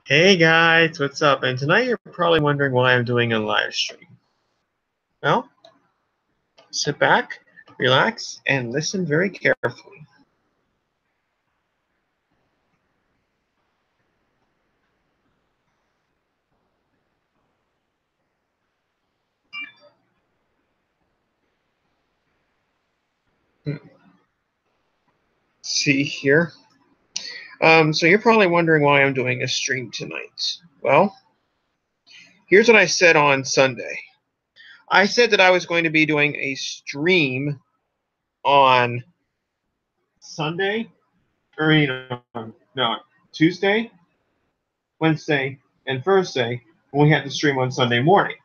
Hey guys, what's up? And tonight you're probably wondering why I'm doing a live stream. Well, sit back, relax, and listen very carefully. See here. So you're probably wondering why I'm doing a stream tonight. Well, here's what I said on Sunday. I said that I was going to be doing a stream on Sunday, or no, Tuesday, Wednesday, and Thursday when we had the stream on Sunday morning.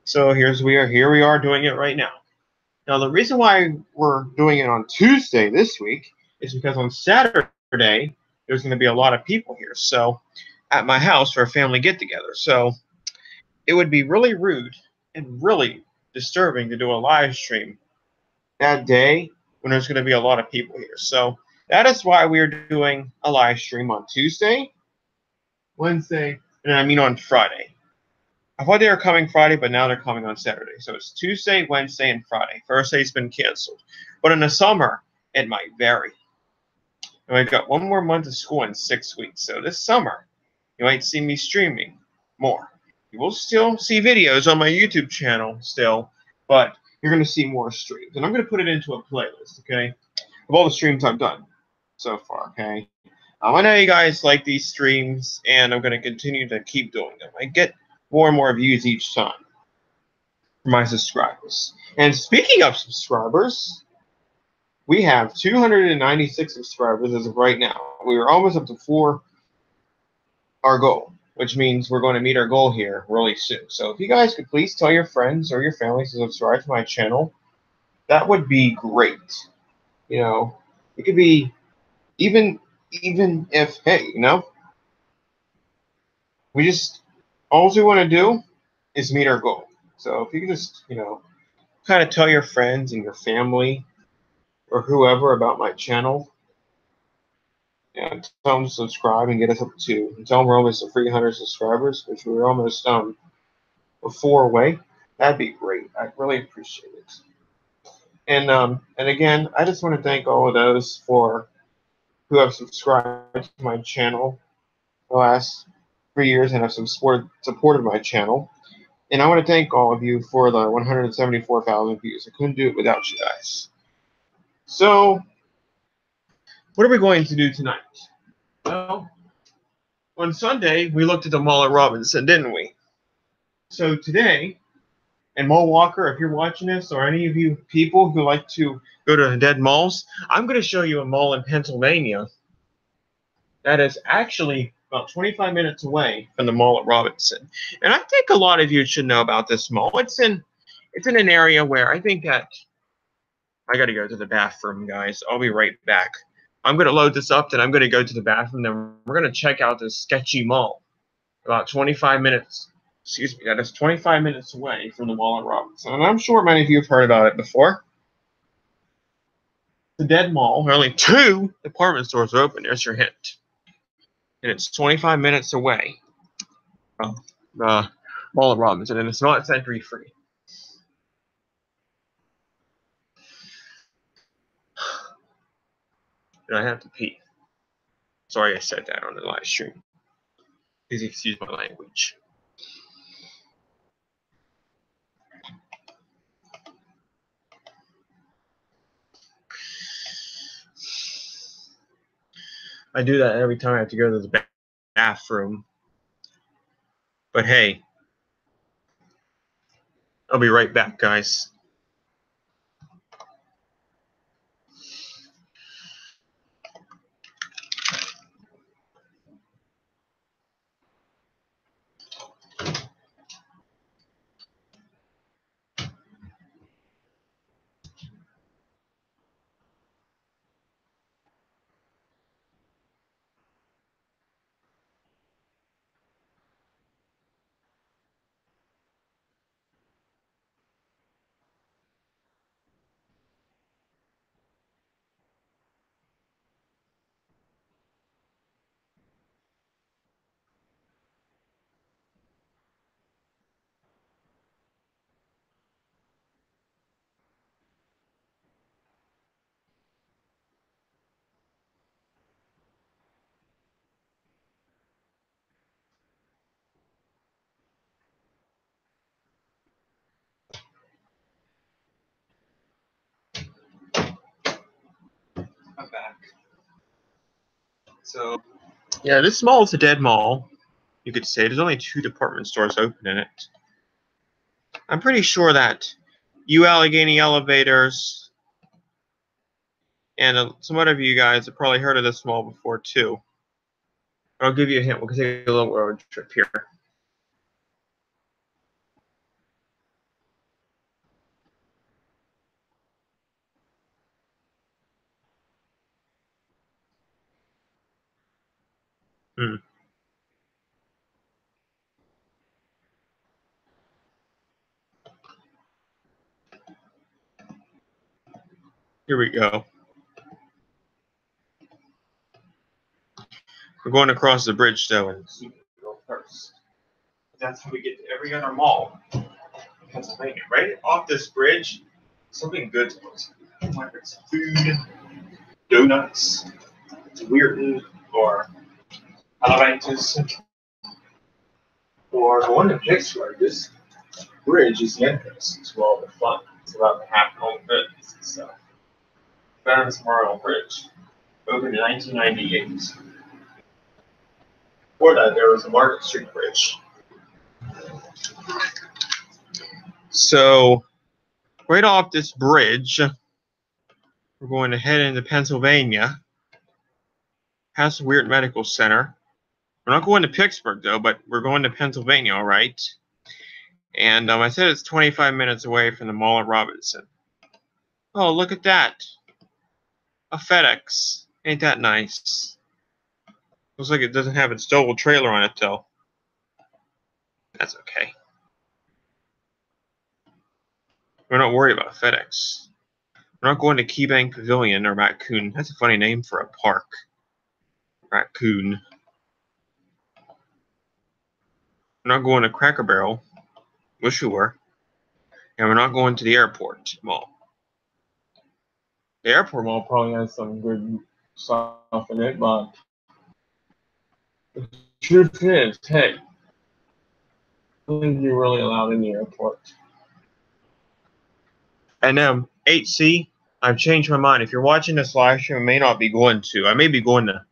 So here we are doing it right now. Now, the reason why we're doing it on Tuesday this week is because on Saturday, there's going to be a lot of people here. So, at my house for a family get together. So, it would be really rude and really disturbing to do a live stream that day when there's going to be a lot of people here. So, that is why we're doing a live stream on Tuesday, Wednesday, and on Friday. I thought they were coming Friday, but now they're coming on Saturday. So it's Tuesday, Wednesday, and Friday. Thursday's been canceled. But in the summer, it might vary. And we've got one more month of school in 6 weeks. So this summer, you might see me streaming more. You will still see videos on my YouTube channel still, but you're going to see more streams. And I'm going to put it into a playlist, okay, of all the streams I've done so far, okay? I know you guys like these streams, and I'm going to continue to keep doing them. I get more and more views each time for my subscribers. And speaking of subscribers, we have 296 subscribers as of right now. We are almost up to our goal, which means we're going to meet our goal here really soon. So if you guys could please tell your friends or your family to subscribe to my channel, that would be great. You know, it could be even if, hey, we just all we want to do is meet our goal. So if you can just, kind of tell your friends and your family or whoever about my channel, and tell them to subscribe and get us up to, and tell them we're almost at 300 subscribers, which we're almost a 4 away. That'd be great. I'd really appreciate it. And again, I just want to thank all of those who have subscribed to my channel the last 3 years and have supported my channel. And I want to thank all of you for the 174,000 views. I couldn't do it without you guys. So, what are we going to do tonight? Well, on Sunday, we looked at the mall at Robinson, didn't we? So today, and Mall Walker, if you're watching this, or any of you people who like to go to dead malls, I'm going to show you a mall in Pennsylvania that is actually about 25 minutes away from the mall at Robinson. And I think a lot of you should know about this mall. It's in an area where I think that I got to go to the bathroom, guys. I'll be right back. I'm going to load this up, then I'm going to go to the bathroom, then we're going to check out this sketchy mall. About 25 minutes, excuse me, that is 25 minutes away from the mall at Robinson. And I'm sure many of you have heard about it before. The Dead Mall, only 2 department stores are open. There's your hint. And it's 25 minutes away from the mall at Robinson, and it's not entry free. And I have to pee. Sorry I said that on the live stream. Please excuse my language. I do that every time I have to go to the bathroom. But hey, I'll be right back, guys. I'm back. So, yeah, this mall is a dead mall. You could say there's only 2 department stores open in it. I'm pretty sure that Allegheny Elevators and some other of you guys have probably heard of this mall before too. I'll give you a hint. We'll take a little road trip here. Here we go. We're going across the bridge though, and go first. That's how we get to every other mall in Pennsylvania. Right off this bridge, something good to look. Whether it's food, donuts, Weirton, or Alaritis, or the one in Pittsburgh. This bridge is the entrance to all the fun. It's about half home goods and stuff. Veterans Memorial Bridge, opened in 1998. Before that, there was the Market Street Bridge. So, right off this bridge, we're going to head into Pennsylvania, past the Weirton Medical Center. We're not going to Pittsburgh, though, but we're going to Pennsylvania, all right? And I said it's 25 minutes away from the Mall at Robinson. Oh, look at that. A FedEx. Ain't that nice? Looks like it doesn't have its double trailer on it, though. That's okay. We're not worried about FedEx. We're not going to KeyBank Pavilion or Raccoon. That's a funny name for a park. Raccoon. We're not going to Cracker Barrel. Wish we were. And we're not going to the airport mall. The airport mall probably has some good stuff in it, but the truth is, hey, I don't think you're really allowed in the airport. And 8C, I've changed my mind. If you're watching this live stream, I may not be going to. I may be going to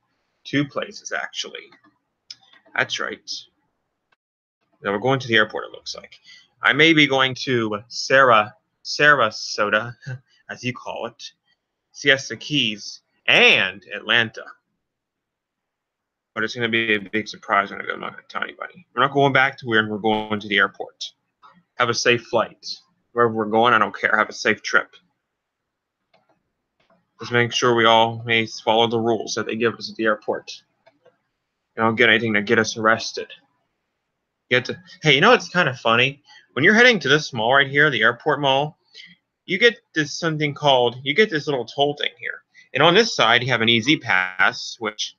2 places, actually. That's right. Now we're going to the airport, it looks like. I may be going to Sarasota, as you call it, Siesta Keys, and Atlanta. But it's going to be a big surprise when I go. I'm not going to tell anybody. We're not going back to Weirton. We're going to the airport. Have a safe flight. Wherever we're going, I don't care. Have a safe trip. Just make sure we all may follow the rules that they give us at the airport. You don't get anything to get us arrested. Hey, you know what's kind of funny? When you're heading to this mall right here, the airport mall, you get this little toll thing here. And on this side, you have an Easy Pass, which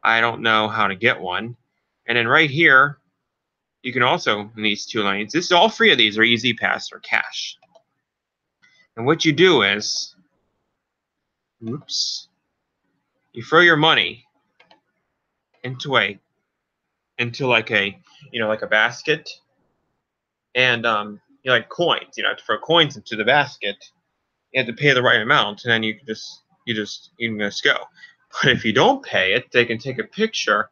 I don't know how to get one. And then right here, you can also, in these 2 lanes, all 3 of these are Easy Pass or cash. And what you do is, you throw your money into like a basket, and like coins. You have to throw coins into the basket. You have to pay the right amount, and then you can just go. But if you don't pay it, they can take a picture.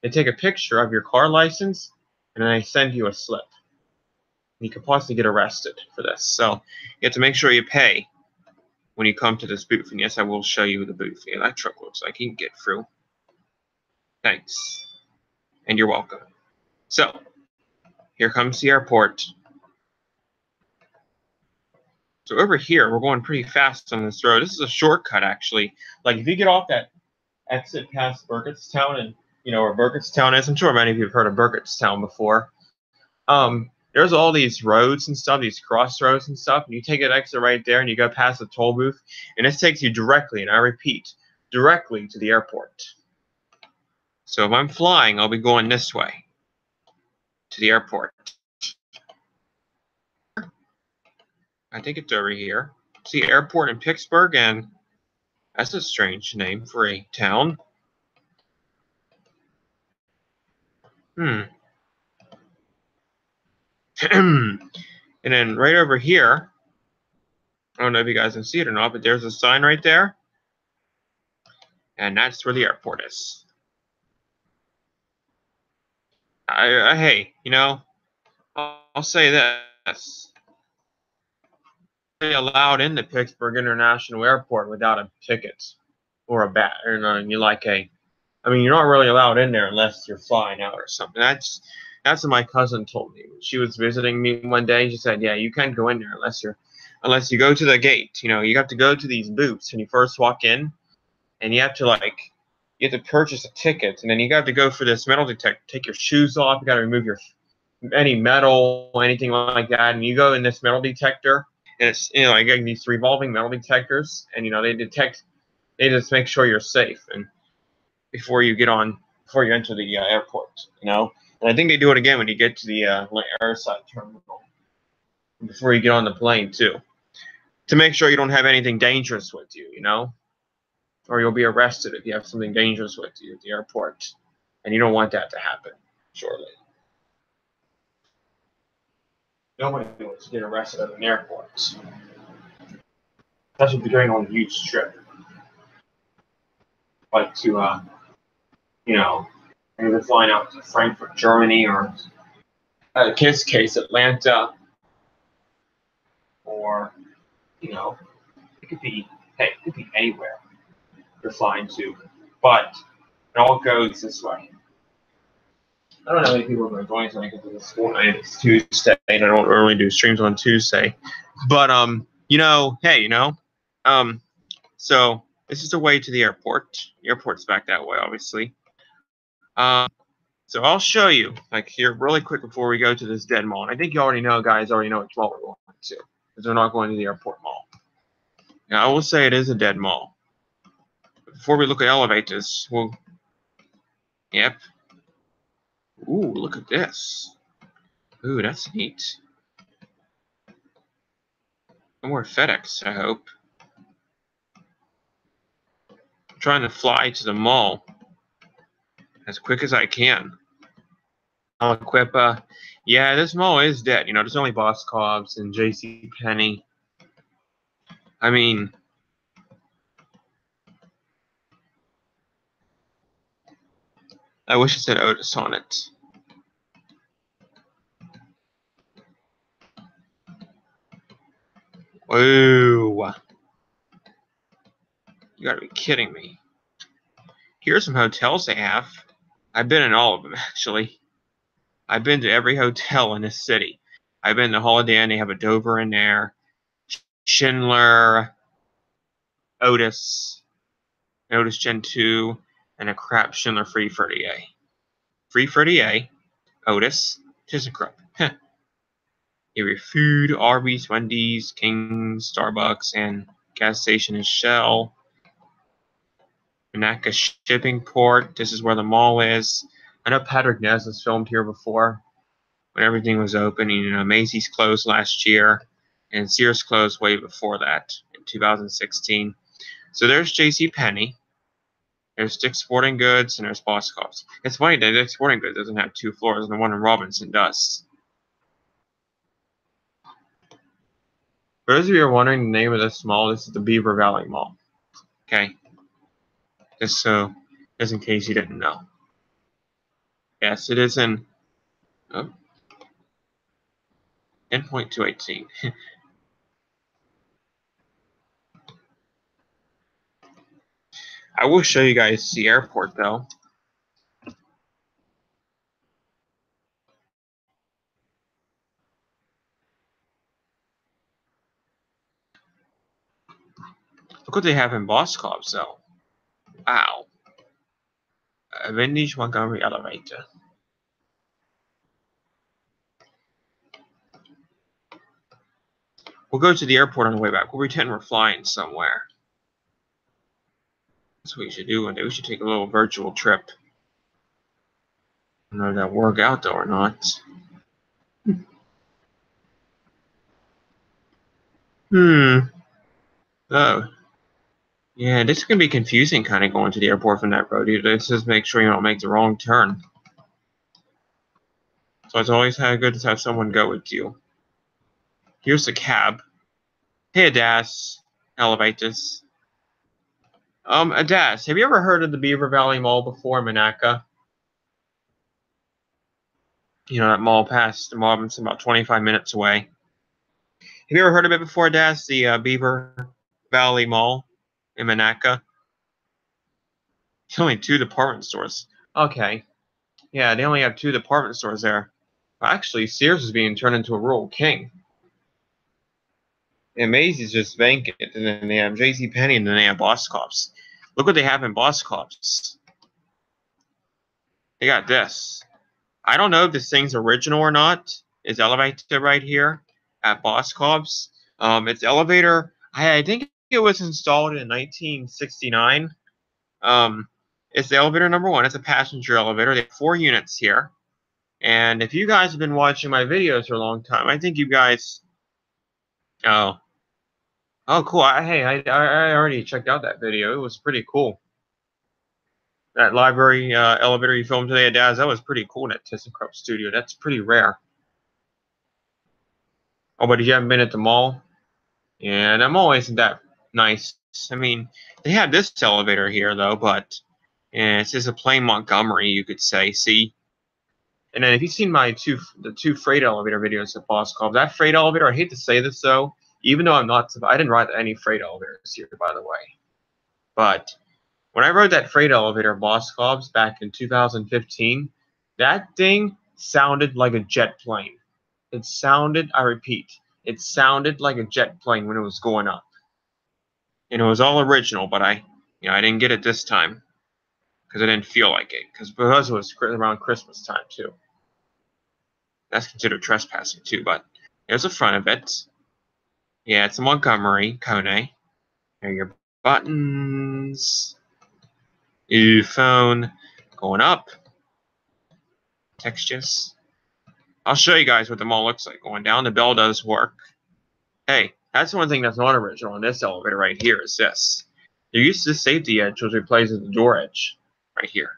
They take a picture of your car license, and then they send you a slip. You could possibly get arrested for this. So you have to make sure you pay when you come to this booth. And yes, I will show you the booth. Yeah, that truck looks like you can get through. Thanks. And you're welcome. So here comes the airport. So over here, we're going pretty fast on this road. This is a shortcut, actually. Like if you get off that exit past Burgettstown, and you know where Burgettstown is. I'm sure many of you have heard of Burgettstown before. There's all these roads and stuff, these crossroads and stuff, and you take an exit right there, and you go past the toll booth, and this takes you directly, and I repeat, directly to the airport. So if I'm flying, I'll be going this way to the airport. I think it's over here. See, airport in Pittsburgh, and that's a strange name for a town. And then right over here, I don't know if you guys can see it or not, but there's a sign right there. And that's where the airport is. Hey, you know, I'll say this. Allowed into Pittsburgh International Airport without a ticket or a badge, or you like a. I mean, you're not really allowed in there unless you're flying out or something. That's what my cousin told me. She was visiting me one day. She said, "Yeah, you can't go in there unless you go to the gate. You know, you have to go to these booths when you first walk in, and you have to purchase a ticket, and then you have to go for this metal detector. Take your shoes off. You got to remove any metal, anything like that, and you go in this metal detector." And it's, you know, like these revolving metal detectors, and you know they just make sure you're safe, and before you enter the airport, you know. And I think they do it again when you get to the airside terminal, before you get on the plane too, to make sure you don't have anything dangerous with you, you know, or you'll be arrested if you have something dangerous with you at the airport, and you don't want that to happen. Surely, nobody wants to get arrested at an airport. That's what they're doing on a huge trip, like to you know, either flying out to Frankfurt, Germany, or in his case, Atlanta, or, you know, it could be anywhere you're flying to, but it all goes this way. I don't know how many people are going to join tonight because it's Fortnite. It's Tuesday, and I don't normally do streams on Tuesday, but you know, hey, you know, so this is the way to the airport. The airport's back that way, obviously. So I'll show you, like, here really quick before we go to this dead mall. And I think you already know, guys, which mall we're going to, because we're not going to the airport mall. Now, I will say it is a dead mall. But before we look at elevators, yep. Ooh, look at this. Ooh, that's neat. No more FedEx, I hope. I'm trying to fly to the mall as quick as I can. I'll equip, yeah, this mall is dead. You know, there's only Boscov's and JCPenney. I mean, I wish it said Otis on it. Whoa. You gotta be kidding me. Here's some hotels they have. I've been in all of them, actually. I've been to every hotel in this city. I've been to Holiday Inn. They have a Dover in there. Schindler, Otis Gen 2, and a crap Schindler Free 30A. Free 30A, Otis, ThyssenKrupp. Your food, Arby's, Wendy's, King's, Starbucks, and gas station is Shell. Monaca Shipping Port. This is where the mall is. I know Patrick Ness has filmed here before when everything was open. You know, Macy's closed last year, and Sears closed way before that in 2016. So there's JCPenney. There's Dick's Sporting Goods, and there's Boscov's. It's funny that Dick's Sporting Goods doesn't have 2 floors, and the one in Robinson does. For those of you who are wondering the name of this mall, this is the Beaver Valley Mall. Okay. Just in case you didn't know. Yes, it is in 10.218. I will show you guys the airport, though. Look what they have in Boscov's, though. Wow. A vintage Montgomery elevator. We'll go to the airport on the way back. We'll pretend we're flying somewhere. That's what we should do one day. We should take a little virtual trip. I don't know if that'll work out, though, or not. Oh. Yeah, this can be confusing kind of going to the airport from that road. This just make sure you don't make the wrong turn. So it's always good to have someone go with you. Here's the cab. Hey, Das. Elevators. Adas, have you ever heard of the Beaver Valley Mall before in Monaca? You know, that mall past the mall, it's about 25 minutes away. Have you ever heard of it before, Adas? The Beaver Valley Mall in Monaca? It's only 2 department stores. Okay. Yeah, they only have 2 department stores there. Well, actually, Sears is being turned into a rural king. And Macy's just vacant, and then they have JCPenney, and then they have Boscov's. Look what they have in Boscov's. They got this. I don't know if this thing's original or not. It's elevated right here at Boscov's. It's elevator. I think it was installed in 1969. It's the elevator number 1. It's a passenger elevator. They have 4 units here. And if you guys have been watching my videos for a long time, I think you guys. Oh, cool. I already checked out that video. It was pretty cool. That library elevator you filmed today at Dad's, that was pretty cool in that ThyssenKrupp studio. That's pretty rare. Oh, but you haven't been at the mall? Yeah, that mall isn't that nice. I mean, they have this elevator here, though, but yeah, it's just a plain Montgomery, you could say. See? And then if you've seen my the two freight elevator videos at Boscov, that freight elevator, I hate to say this, though, even though I didn't ride any freight elevators here, by the way. But when I rode that freight elevator at Boscov's back in 2015, that thing sounded like a jet plane. It sounded, I repeat, it sounded like a jet plane when it was going up. And it was all original, but I didn't get it this time because I didn't feel like it. Because it was around Christmas time, too. That's considered trespassing, too, but there's the front of it. Yeah, it's a Montgomery Kone. There are your buttons. Your phone going up. Textures. I'll show you guys what the mall looks like going down. The bell does work. Hey, that's one thing that's not original in this elevator right here is this. There used to be safety edge, which replaces the door edge right here.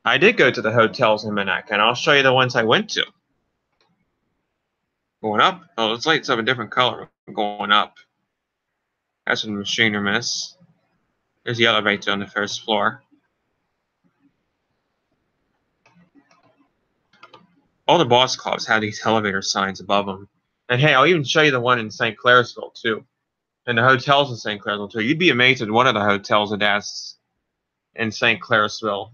I did go to the hotels in Monaca, and I'll show you the ones I went to. Going up. Oh, those lights have a different color. Going up. That's what the machinery miss. There's the elevator on the first floor. All the Boscov's have these elevator signs above them. And hey, I'll even show you the one in St. Clairsville, too. And the hotels in St. Clairsville, too. You'd be amazed at one of the hotels that's in St. Clairsville.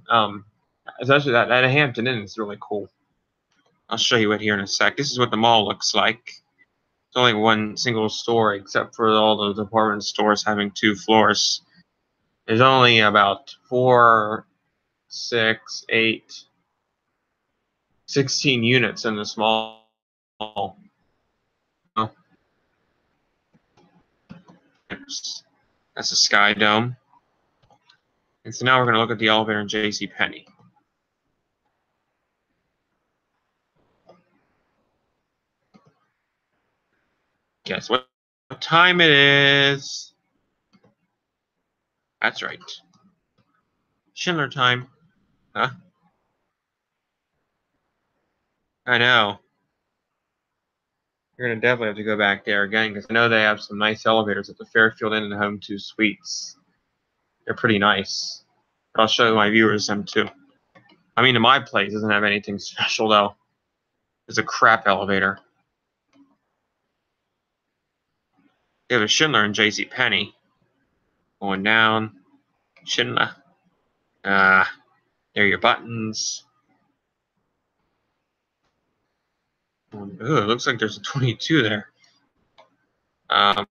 Especially that Hampton Inn is really cool. I'll show you it here in a sec. This is what the mall looks like. It's only one single story, except for all the department stores having 2 floors. There's only about 4, 6, 8, 16 units in this mall. That's the Sky Dome. And so now we're going to look at the elevator in JCPenney. Guess what time it is? That's right. Schindler time. Huh? I know. You're going to definitely have to go back there again because I know they have some nice elevators at the Fairfield Inn and Home 2 Suites. They're pretty nice. But I'll show my viewers them too. I mean, my place doesn't have anything special though. It's a crap elevator. They have a Schindler in JCPenney. Going down. Schindler. There are your buttons. Ooh, it looks like there's a 22 there. It'd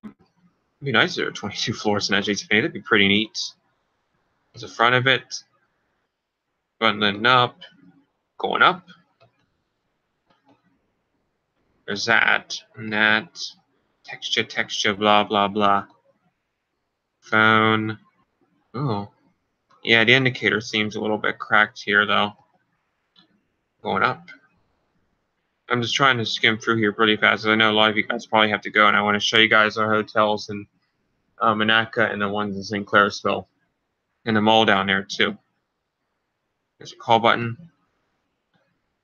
be nice if there were 22 floors in that JCPenney. That'd be pretty neat. There's the front of it. Buttoning up. Going up. There's that and that. Texture, blah, blah, blah. Phone. Oh. Yeah, the indicator seems a little bit cracked here, though. Going up. I'm just trying to skim through here pretty fast, because I know a lot of you guys probably have to go, and I want to show you guys our hotels in Monaca and the ones in St. Clairsville. And the mall down there, too. There's a call button.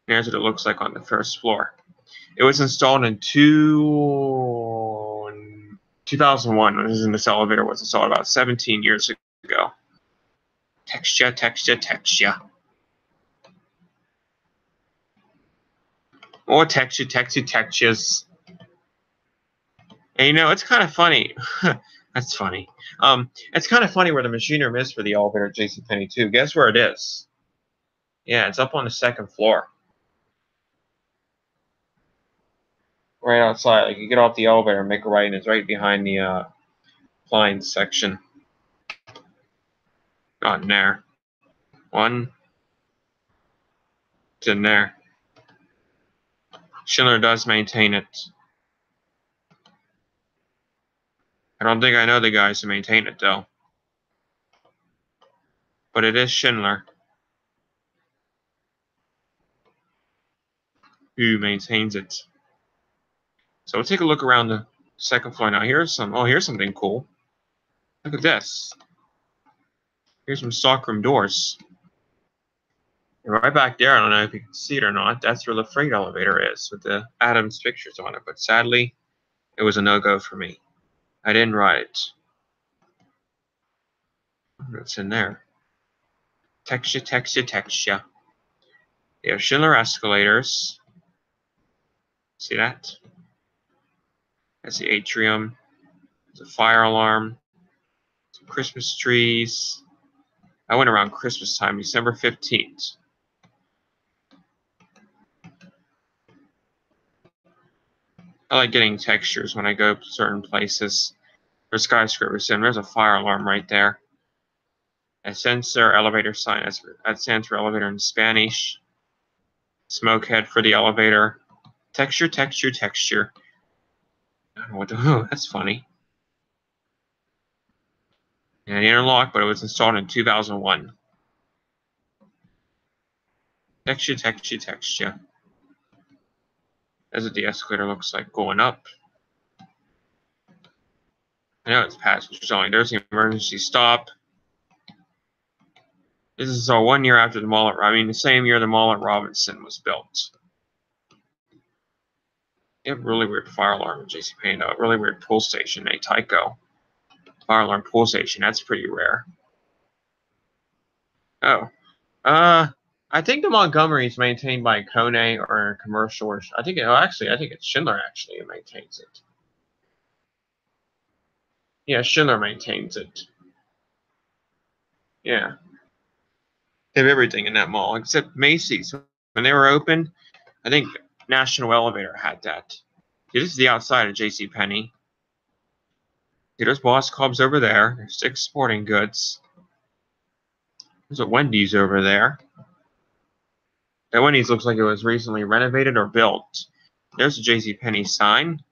Here's what it looks like on the first floor. It was installed in 2000, 2001, when I was in this elevator, was installed about 17 years ago. Texture, texture, texture. More texture, texture, textures. And you know, it's kind of funny. That's funny. It's kind of funny where the machine room is for the elevator at JCPenney too. Guess where it is? Yeah, it's up on the second floor. Right outside. Like you get off the elevator and make a right, and it's right behind the appliance section. Got in there. One. It's in there. Schindler does maintain it. I don't think I know the guys who maintain it though. But it is Schindler who maintains it. So we'll take a look around the second floor now. Here's something cool. Look at this. Here's some stockroom doors. And right back there, I don't know if you can see it or not, that's where the freight elevator is with the Adams pictures on it. But sadly, it was a no-go for me. I didn't ride it. What's in there? Texture, texture, texture. They have Schindler escalators. See that? That's the atrium. There's a fire alarm. Some Christmas trees. I went around Christmas time, December 15th. I like getting textures when I go to certain places. There's skyscrapers, and there's a fire alarm right there. Ascensor elevator sign. That stands for elevator in Spanish. Smoke head for the elevator. Texture, texture, texture. I don't know what to do. That's funny. And interlock, but it was installed in 2001. Texture, texture, texture. That's what the escalator looks like going up. I know it's passengers only. There's the emergency stop. This is all 1 year after the same year the mall at Robinson was built. You have a really weird fire alarm at JCPenney, though. A really weird pull station, a Tyco. Fire alarm pull station, that's pretty rare. Oh. I think the Montgomery is maintained by Kone or a commercial, or I think it's Schindler actually who maintains it. Yeah, Schindler maintains it. Yeah. They have everything in that mall except Macy's. When they were open, I think National Elevator had that. See, this is the outside of JCPenney. See, there's Boss Clubs over there. There's Dick's Sporting Goods. There's a Wendy's over there. That Wendy's looks like it was recently renovated or built. There's a JCPenney sign.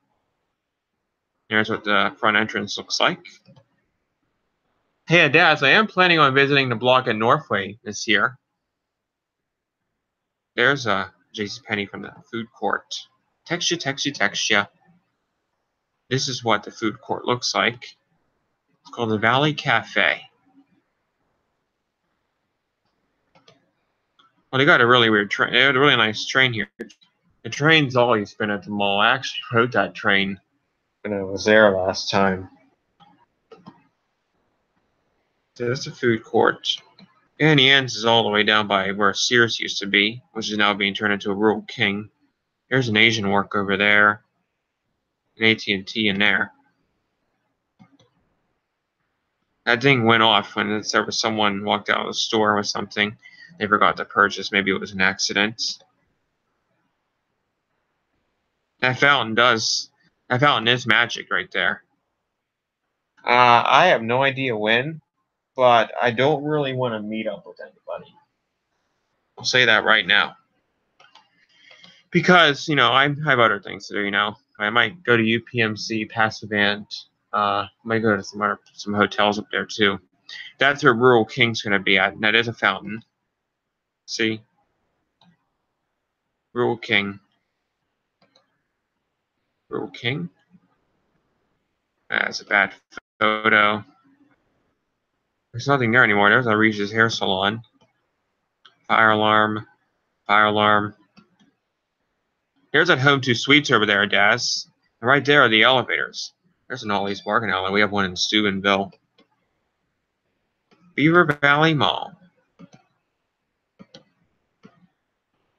Here's what the front entrance looks like. Hey, Daz, I am planning on visiting the block at Northway this year. There's a JCPenney from the food court. Texture, texture, texture. This is what the food court looks like. It's called the Valley Cafe. Well, they got a really weird train. They had a really nice train here. The train's always been at the mall. I actually rode that train when I was there last time. So there's the food court. Annie Ann's is all the way down by where Sears used to be, which is now being turned into a Rural King. There's an Asian work over there. An AT&T in there. That thing went off when there was someone walked out of the store with something they forgot to purchase. Maybe it was an accident. That fountain is magic right there. I have no idea when, but I don't really want to meet up with anybody. I'll say that right now. Because, I have other things to do, I might go to UPMC, pass the band. Might go to some hotels up there too. That's where Rural King's going to be at. And that is a fountain. See? Rural King. Rural King? That's a bad photo. There's nothing there anymore. There's a Regis hair salon. Fire alarm. Fire alarm. There's that Home2 Suites over there, Daz. And right there are the elevators. There's an Ollie's Bargain Outlet. We have one in Steubenville. Beaver Valley Mall.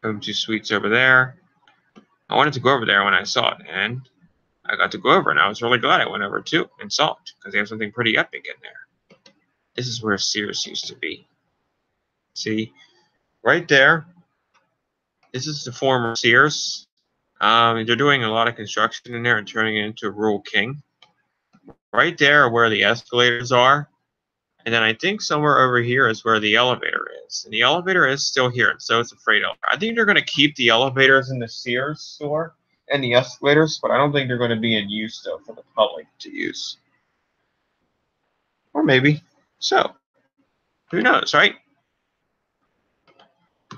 Home2 Suites over there. I wanted to go over there when I saw it, and I got to go over, and I was really glad I went over too and saw it, because they have something pretty epic in there. This is where Sears used to be. See, right there. This is the former Sears. They're doing a lot of construction in there and turning it into Rural King. Right there where the escalators are. And then I think somewhere over here is where the elevator is. And the elevator is still here, and so is the freight elevator. I think they're going to keep the elevators in the Sears store and the escalators, but I don't think they're going to be in use, though, for the public to use. Or maybe so. Who knows, right? It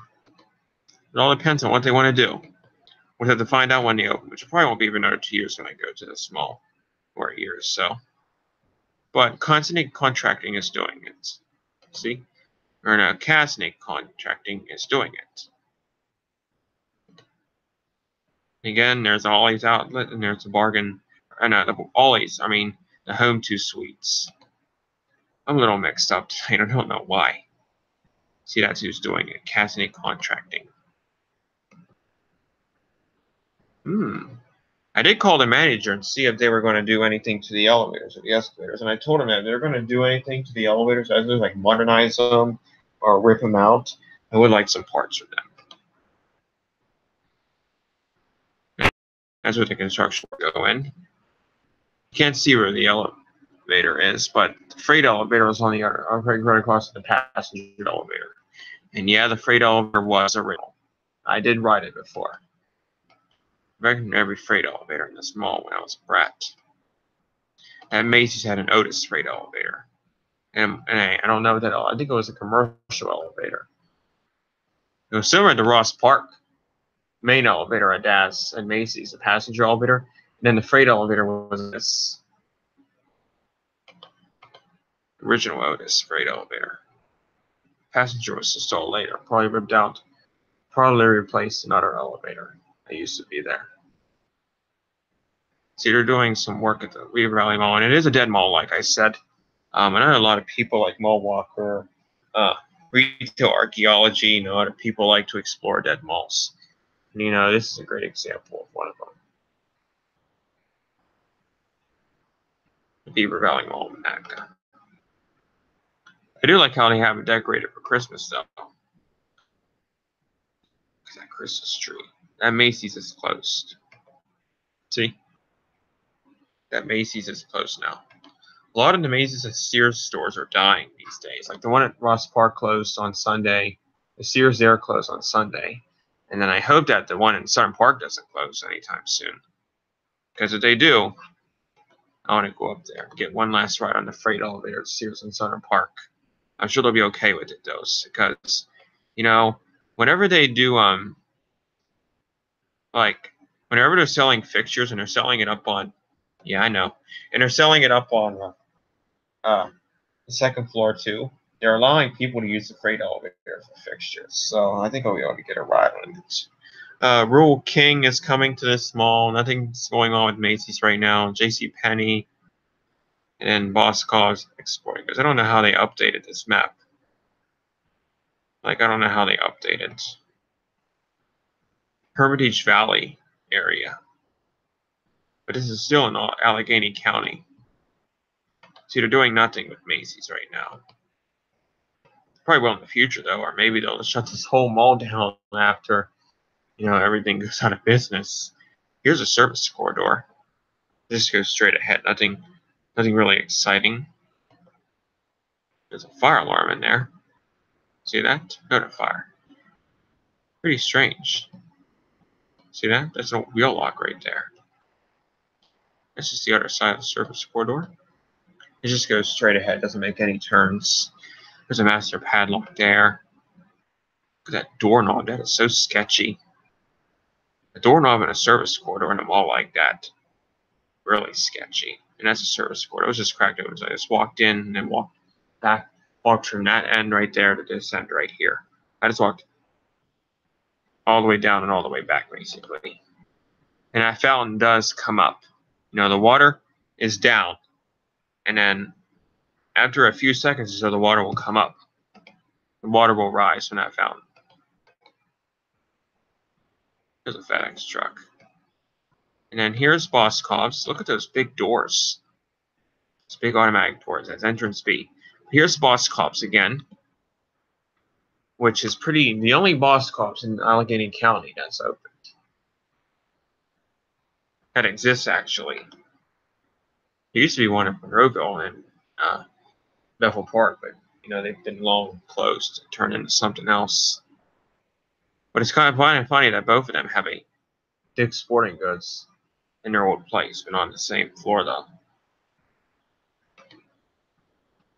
all depends on what they want to do. We'll have to find out when they open, which probably won't be even another 2 years when I go to the small, or years, so. But Consonant Contracting is doing it. See? Or no, Casnick Contracting is doing it. Again, there's Ollie's Outlet, and there's the Bargain, the Ollie's, I mean, the Home2 Suites. I'm a little mixed up tonight, I don't know why. See, that's who's doing it, Casnick Contracting. I did call the manager and see if they were going to do anything to the elevators or the escalators, and I told him that if they're going to do anything to the elevators, either like modernize them or rip them out, I would like some parts for them. That's where the construction will go in. You can't see where the elevator is, but the freight elevator was on the other, right across the passenger elevator. And yeah, the freight elevator was original. I did ride it before. I reckon every freight elevator in this mall when I was a brat. That Macy's had an Otis freight elevator. And I don't know that, I think it was a commercial elevator. It was similar to Ross Park main elevator at DAS and Macy's, a passenger elevator. And then the freight elevator was this original Otis freight elevator. Passenger was installed later, probably ripped out, probably replaced another elevator that used to be there. See, they're doing some work at the Beaver Valley Mall, and it is a dead mall, like I said. I know a lot of people like Mall Walker, Retail Archaeology, other people like to explore dead malls. And, this is a great example of one of them. The Beaver Valley Mall in Magna. I do like how they have it decorated for Christmas, though. Look at that Christmas tree. That Macy's is closed. See? That Macy's is closed now. A lot of the Macy's and Sears stores are dying these days. Like the one at Ross Park closed on Sunday. The Sears there closed on Sunday. And then I hope that the one in Southern Park doesn't close anytime soon. Because if they do, I want to go up there and get one last ride on the freight elevator at Sears in Southern Park. I'm sure they'll be okay with it, though. Because, whenever they do, whenever they're selling fixtures and they're selling it up on, yeah, I know. And they're selling it up on the second floor, too. They're allowing people to use the freight elevator for fixtures. So I think I'll be able to get a ride on it. Rural King is coming to this mall. Nothing's going on with Macy's right now. JCPenney and then Boscov's Exporting. Because I don't know how they updated this map. I don't know how they updated Hermitage Valley area. But this is still in Allegheny County. See, they're doing nothing with Macy's right now. Probably will in the future, though, or maybe they'll just shut this whole mall down after, everything goes out of business. Here's a service corridor. This goes straight ahead. Nothing really exciting. There's a fire alarm in there. See that? No to fire. Pretty strange. See that? There's a wheel lock right there. This is the other side of the service corridor. It just goes straight ahead. Doesn't make any turns. There's a master padlock there. Look at that doorknob. That is so sketchy. A doorknob in a service corridor in a mall like that. Really sketchy. And that's a service corridor. It was just cracked open. So I just walked in and then walked back. Walked from that end right there to this end right here. I just walked all the way down and all the way back, basically. And that fountain does come up. The water is down, and then after a few seconds or so, the water will come up. The water will rise from that fountain. There's a FedEx truck. And then here's Boscov's. Look at those big doors. It's big automatic doors. That's entrance B. Here's Boscov's again, which is the only Boscov's in Allegheny County that's open. That exists, actually. There used to be one in Monroeville and Bethel Park, but they've been long closed and turned into something else. But it's kind of funny that both of them have a Dick's Sporting Goods in their old place, but on the same floor though.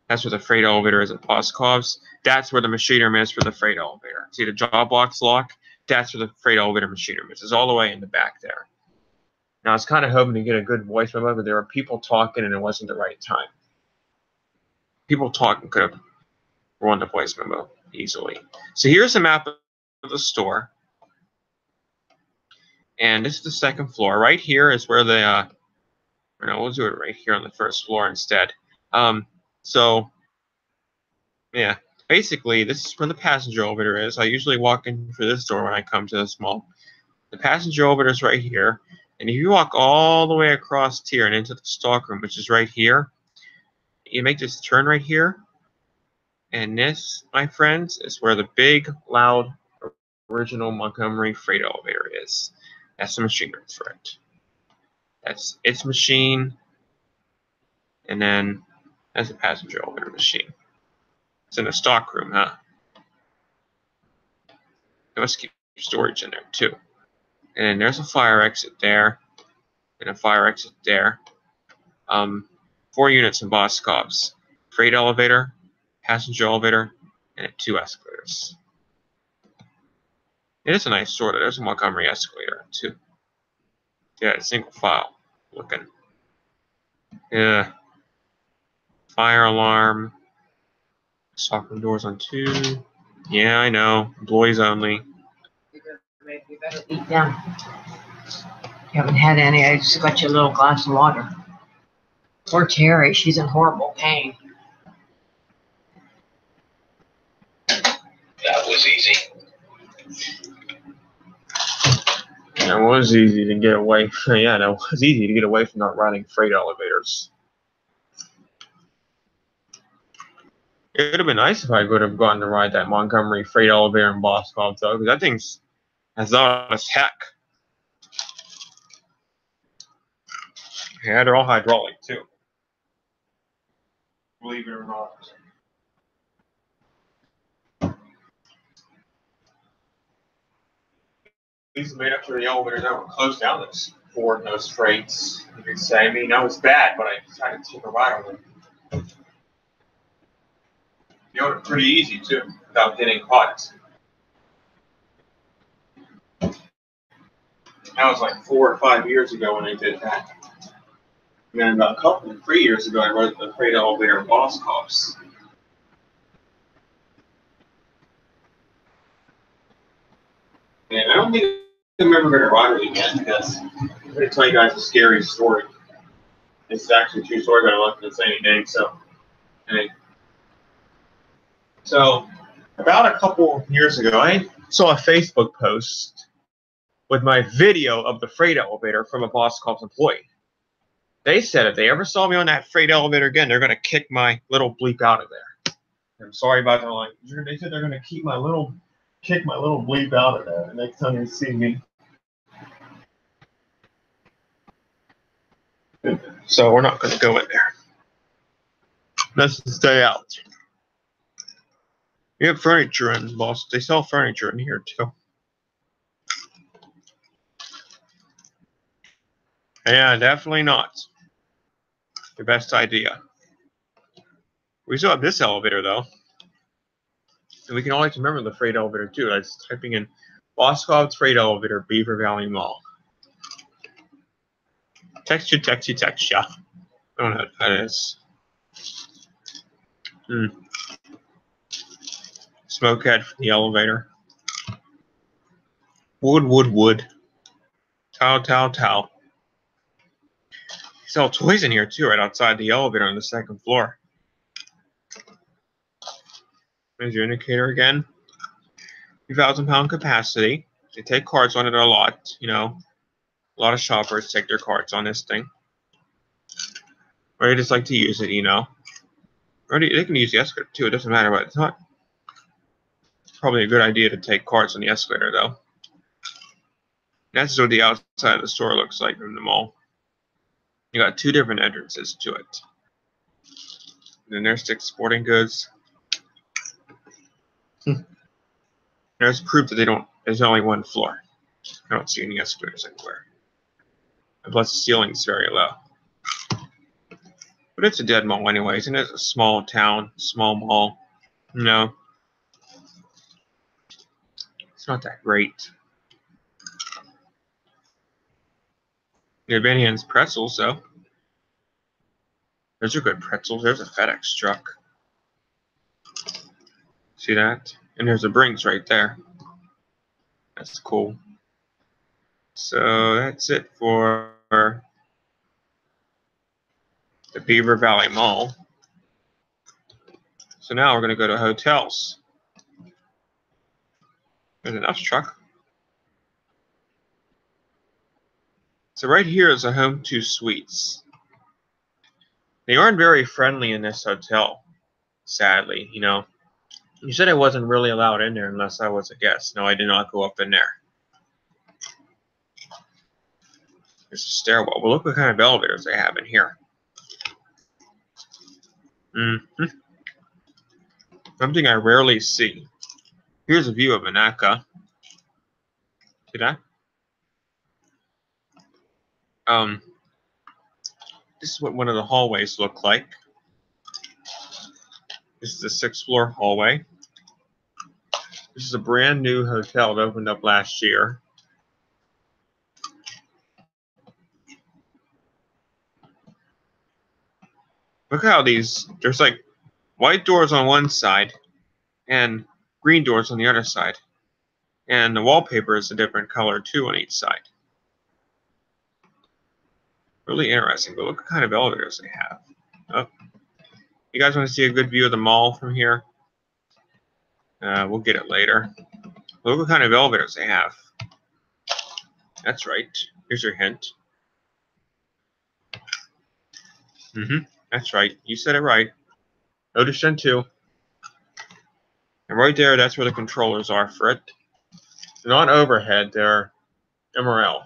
That's where the freight elevator is at Boscov's. That's where the machine room is for the freight elevator. See the jaw box lock? That's where the freight elevator machine room is. It's all the way in the back there. Now I was kind of hoping to get a good voice memo, but there were people talking and it wasn't the right time. People talking could have run the voice memo easily. So here's a map of the store. And this is the second floor. Right here is where the we'll do it right here on the first floor instead. So yeah, basically this is where the passenger elevator is. I usually walk in through this door when I come to this mall. The passenger elevator is right here. And if you walk all the way across here and into the stockroom, which is right here, you make this turn right here. And this, my friends, is where the big, loud, original Montgomery freight elevator is. That's the machine room for it. That's its machine. And then that's the passenger elevator machine. It's in the stockroom, huh? They must keep storage in there, too. And then there's a fire exit there. And a fire exit there. 4 units in Boscov's. Freight elevator, passenger elevator, and 2 escalators. It is a nice store. There's a Montgomery escalator, too. Yeah, single file looking. Yeah. Fire alarm. Stockroom doors on 2. Yeah, I know. Employees only. You better eat them. You haven't had any. I just got you a little glass of water. Poor Terry. She's in horrible pain. That was easy. It was easy to get away. Yeah, it was easy to get away from not riding freight elevators. It would have been nice if I could have gotten to ride that Montgomery freight elevator in Boscov, though, because that thing's as loud as heck. Yeah, they're all hydraulic, too. Believe it or not. These made up for the elevators that were closed down this Ford those freights, you could say. I mean, that was bad, but I decided to take a ride on them. You know, pretty easy, too, without getting caught. That was like 4 or 5 years ago when I did that. And then about 3 years ago, I rode the freight elevator in Boscov's. And I don't think I'm ever going to ride it again because I'm going to tell you guys a scary story. It's actually a true story, but I'm not going to say anything. So about a couple of years ago, I saw a Facebook post with my video of the freight elevator from a Boscov's employee. They said if they ever saw me on that freight elevator again, they're going to kick my little bleep out of there. I'm sorry about that. Like, they said they're going to kick my little bleep out of there the next time you see me. So we're not going to go in there. Let's stay out. We have furniture in Boston. They sell furniture in here too. Yeah, definitely not the best idea. We still have this elevator though. And we can always remember the freight elevator too. I was typing in Boscov's freight elevator, Beaver Valley Mall. Text you. I don't know what that is. Smoke head for the elevator. Wood. Towel. sell toys in here too, right outside the elevator on the second floor. There's your indicator again. 2,000-pound capacity. They take cards on it a lot, you know. A lot of shoppers take their cards on this thing. Or they just like to use it, you know. Or they can use the escalator too, it doesn't matter, but it's not probably a good idea to take cards on the escalator though. That's what the outside of the store looks like from the mall. You got two different entrances to it. And then there's Dick's Sporting Goods. There's proof that there's only one floor. I don't see any escalators anywhere. And plus the ceiling's very low. But it's a dead mall anyways, and it's a small town, small mall. You know. It's not that great. You have Van Hand's pretzels, though. Those are good pretzels. There's a FedEx truck. See that? And there's a Brinks right there. That's cool. So that's it for the Beaver Valley Mall. So now we're going to go to hotels. There's an Ups truck. So right here is a Home2 Suites. They aren't very friendly in this hotel, sadly, you know. You said I wasn't really allowed in there unless I was a guest. No, I did not go up in there. There's a stairwell. Well, look what kind of elevators they have in here. Something I rarely see. Here's a view of Monaco. See that? This is what one of the hallways look like. This is the 6th floor hallway. This is a brand new hotel that opened up last year. Look how there's like white doors on one side and green doors on the other side. And the wallpaper is a different color too on each side. Really interesting, but look what kind of elevators they have. Oh. You guys want to see a good view of the mall from here? We'll get it later. Look what kind of elevators they have. That's right. Here's your hint. That's right. You said it right. Otis Gen 2. And right there, that's where the controllers are for it. They're not overhead, they're MRL.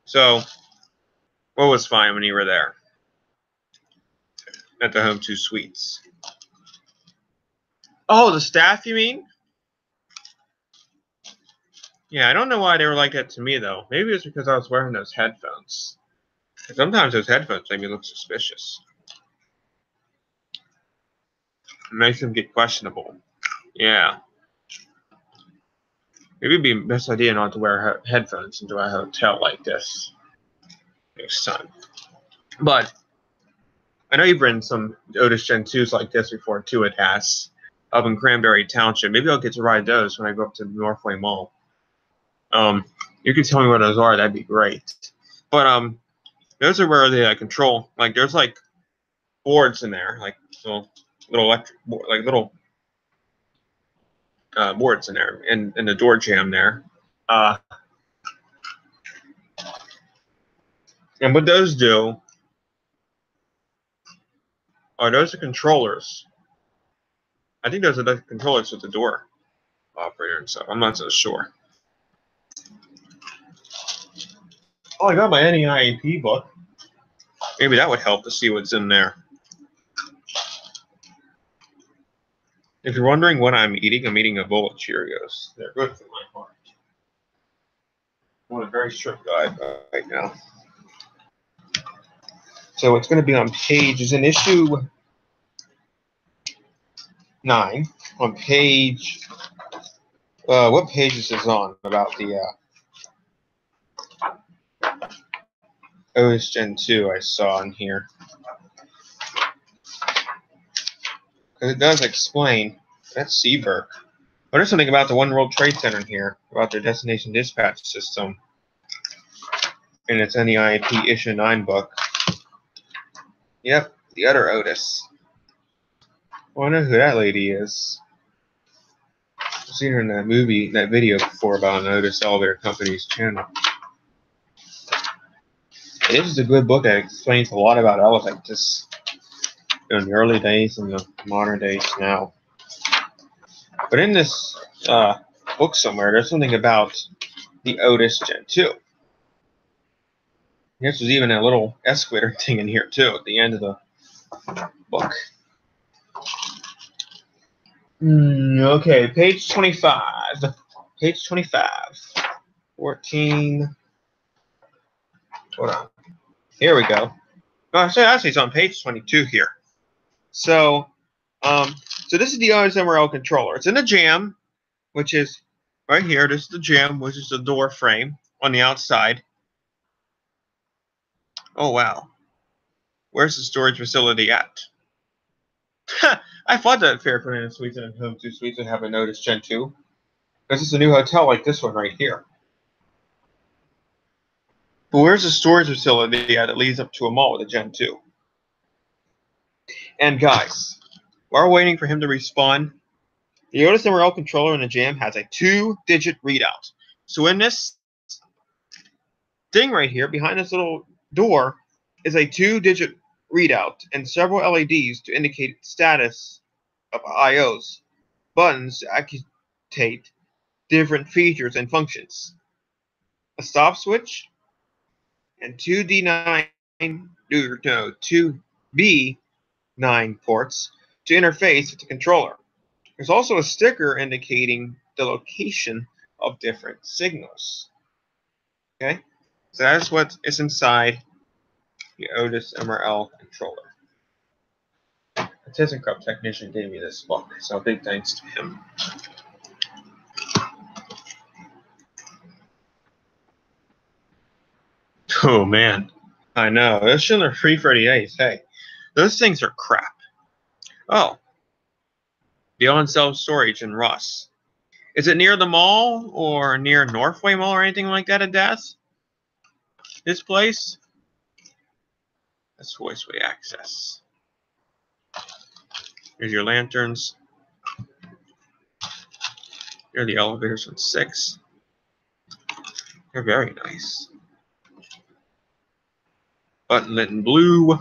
So, what was fine when you were there? At the Home2 Suites. Oh, the staff, you mean? Yeah, I don't know why they were like that to me, though. Maybe it's because I was wearing those headphones. Sometimes those headphones make me look suspicious. It makes them get questionable. Yeah. Maybe it'd be the best idea not to wear headphones into a hotel like this next time. But I know you've ridden some Otis Gen 2s like this before too. It has up in Cranberry Township. Maybe I'll get to ride those when I go up to the Northway Mall. You can tell me what those are. That'd be great. But those are where they control. Like there's like boards in there, like little electric, like little boards in there, and the door jamb there. And what those do are those are controllers. I think those are the controllers with the door operator and stuff. I'm not so sure. Oh, I got my NEIEP book. Maybe that would help to see what's in there. If you're wondering what I'm eating a bowl of Cheerios. They're good for my heart. I'm on a very strict diet right now. So it's going to be on is in issue 9. On page, what page is this on? About the Otis Gen 2 I saw in here. Because it does explain, that's Seaberg. But there's something about the One World Trade Center in here, about their destination dispatch system. And it's in the IAP issue 9 book. Yep, the other Otis. I wonder who that lady is. I've seen her in that movie, that video before about an Otis Elevator Company's channel. This is a good book that explains a lot about elevators in the early days and the modern days now. But in this book somewhere, there's something about the Otis Gen 2. There's even a little escalator thing in here too at the end of the book. Okay, page 25. Page 25. 14. Hold on. Here we go. Oh, actually, it's on page 22 here. So this is the Otis MRL controller. It's in the jam, which is right here. This is the jam, which is the door frame on the outside. Oh, wow. Where's the storage facility at? I thought that Fairfield Suites and Home 2 Suites would have a Otis Gen 2. Because it's a new hotel like this one right here. But where's the storage facility that leads up to a mall with a Gen 2? And guys, while we're waiting for him to respawn, the Otis MRL controller in the jam has a 2-digit readout. So in this thing right here, behind this little door, is a 2-digit readout and several LEDs to indicate status of IOs, buttons to activate different features and functions, a stop switch, and 2D9, no, 2B9 ports to interface with the controller. There's also a sticker indicating the location of different signals. Okay, so that's what is inside the Otis MRL controller. A ThyssenKrupp technician gave me this book, so big thanks to him. Oh man, I know. Those Schindler 338s, hey, those things are crap. Oh, Beyond Self-Storage in Russ. Is it near the mall or near Northway Mall or anything like that at Death? This place? That's Hoistway access. Here's your lanterns. Here are the elevators on 6. They're very nice. Button lit in blue.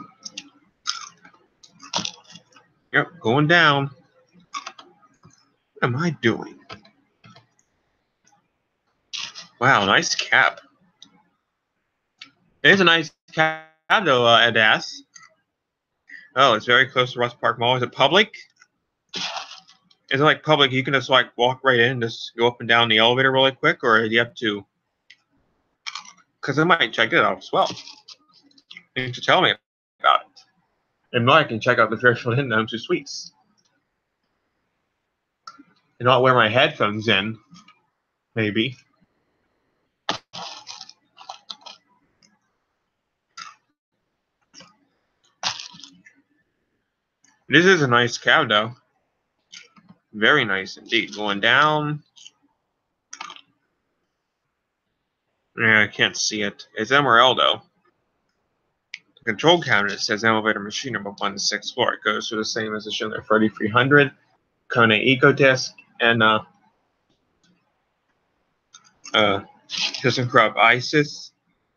Yep, going down. What am I doing? Wow, nice cab. It is a nice cab though, Adas. Oh, it's very close to Russ Park Mall. Is it public? Is it like public? You can just like walk right in and just go up and down the elevator really quick, or do you have to? Because I might check it out as well. You should tell me about it. And I can check out the Fairfield Inn Home 2 Suites. And not wear my headphones in, maybe. This is a nice cab, though. Very nice indeed. Going down. Yeah, I can't see it. It's MRL, though. The control cabinet says elevator machine room up on the 6th floor. It goes through the same as the Schindler 3300, Kone EcoDisc, and ThyssenKrupp ISIS.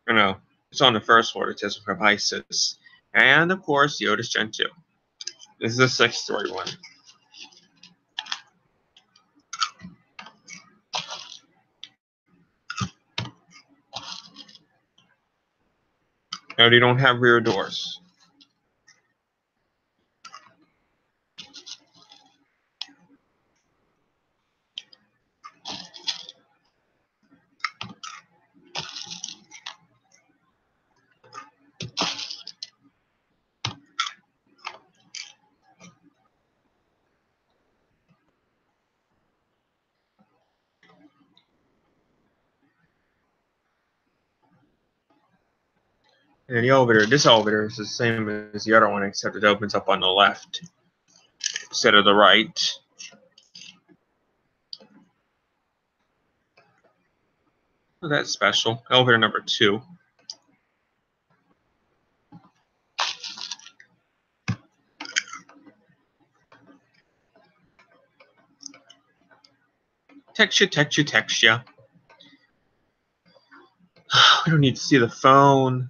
Or no, it's on the 1st floor, the ThyssenKrupp ISIS. And, of course, the Otis Gen 2. This is a 6-story one. No, they don't have rear doors. And the elevator, this elevator is the same as the other one, except it opens up on the left instead of the right. Oh, that's special. Elevator number 2. Text you. We don't need to see the phone.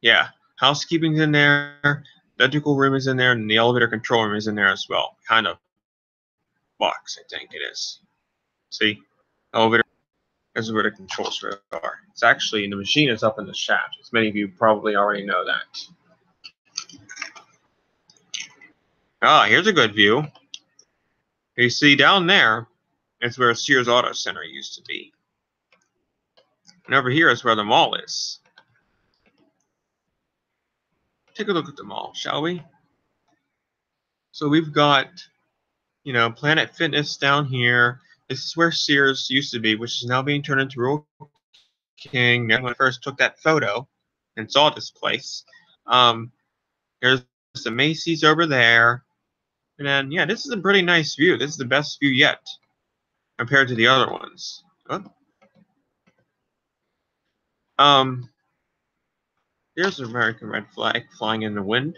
Yeah, housekeeping's in there. The electrical room is in there, and the elevator control room is in there as well. Kind of box, I think it is. See, elevator is where the controls are. It's actually, the machine is up in the shaft. As many of you probably already know that. Ah, here's a good view. You see, down there is where Sears Auto Center used to be. And over here is where the mall is. Take a look at the mall, shall we? So we've got, you know, Planet Fitness down here. This is where Sears used to be, which is now being turned into Rural King. Now, when I first took that photo and saw this place, there's the Macy's over there. And then, yeah, this is a pretty nice view. This is the best view yet compared to the other ones. There's an American red flag flying in the wind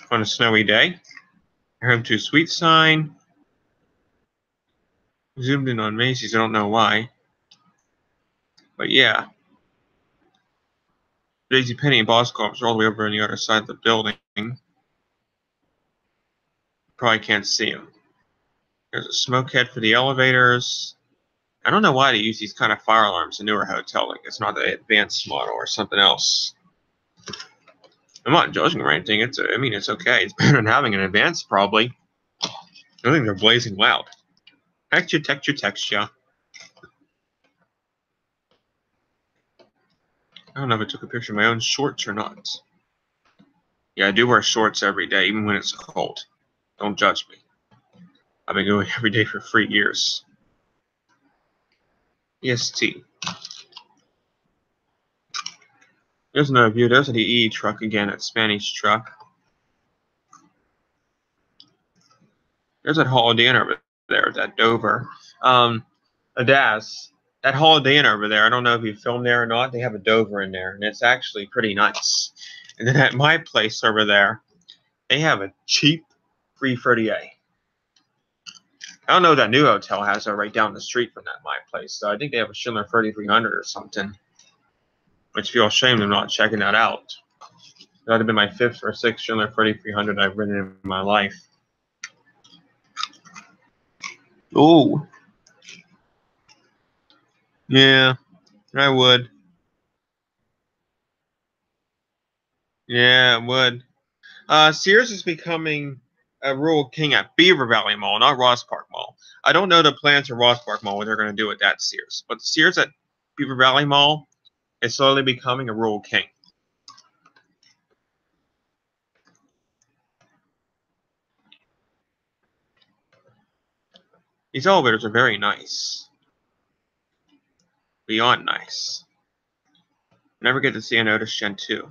on a snowy day. Home to Sweet sign. Zoomed in on Macy's. I don't know why. But yeah. JCPenney and Boss Corps are all the way over on the other side of the building. Probably can't see them. There's a smoke head for the elevators. I don't know why they use these kind of fire alarms in newer hotel. Like it's not the advanced model or something else. I'm not judging or anything. I mean, it's okay. It's better than having an advanced, probably. I think they're blazing loud. Text you. I don't know if I took a picture of my own shorts or not. Yeah, I do wear shorts every day, even when it's cold. Don't judge me. I've been going every day for 3 years. EST. There's another view. There's the EE truck again, that Spanish truck. There's that Holiday Inn over there, that Dover. A DAS. That Holiday Inn over there, I don't know if you filmed there or not. They have a Dover in there, and it's actually pretty nice. And then at my place over there, they have a cheap 330A. I don't know what that new hotel has right down the street from that my place. So I think they have a Schindler 3300 or something. Which feel ashamed of not checking that out. That would have been my 5th or 6th Schindler 3300 I've ridden in my life. Oh. Yeah, I would. Yeah, it would. Sears is becoming a Rural King at Beaver Valley Mall, not Ross Park Mall. I don't know the plans for Ross Park Mall, what they're going to do with that Sears. But the Sears at Beaver Valley Mall is slowly becoming a Rural King. These elevators are very nice. Beyond nice. Never get to see an Otis Gen 2.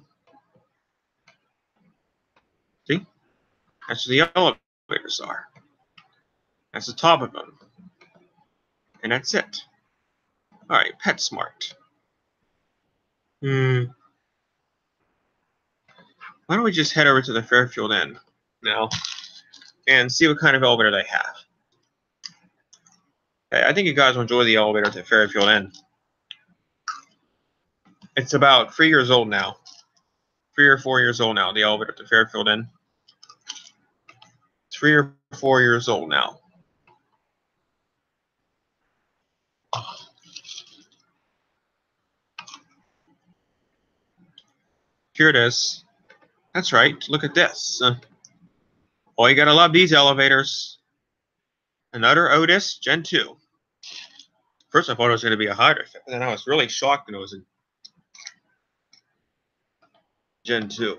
See? That's where the elevators are. That's the top of them. And that's it. Alright, PetSmart. Why don't we just head over to the Fairfield Inn now and see what kind of elevator they have. Okay, I think you guys will enjoy the elevator at the Fairfield Inn. It's about 3 years old now. 3 or 4 years old now, the elevator at the Fairfield Inn. 3 or 4 years old now. Here it is. That's right. Look at this. Oh, you gotta love these elevators. Another Otis Gen 2. First, I thought it was going to be a Hydra fit, but then I was really shocked when it was a Gen 2.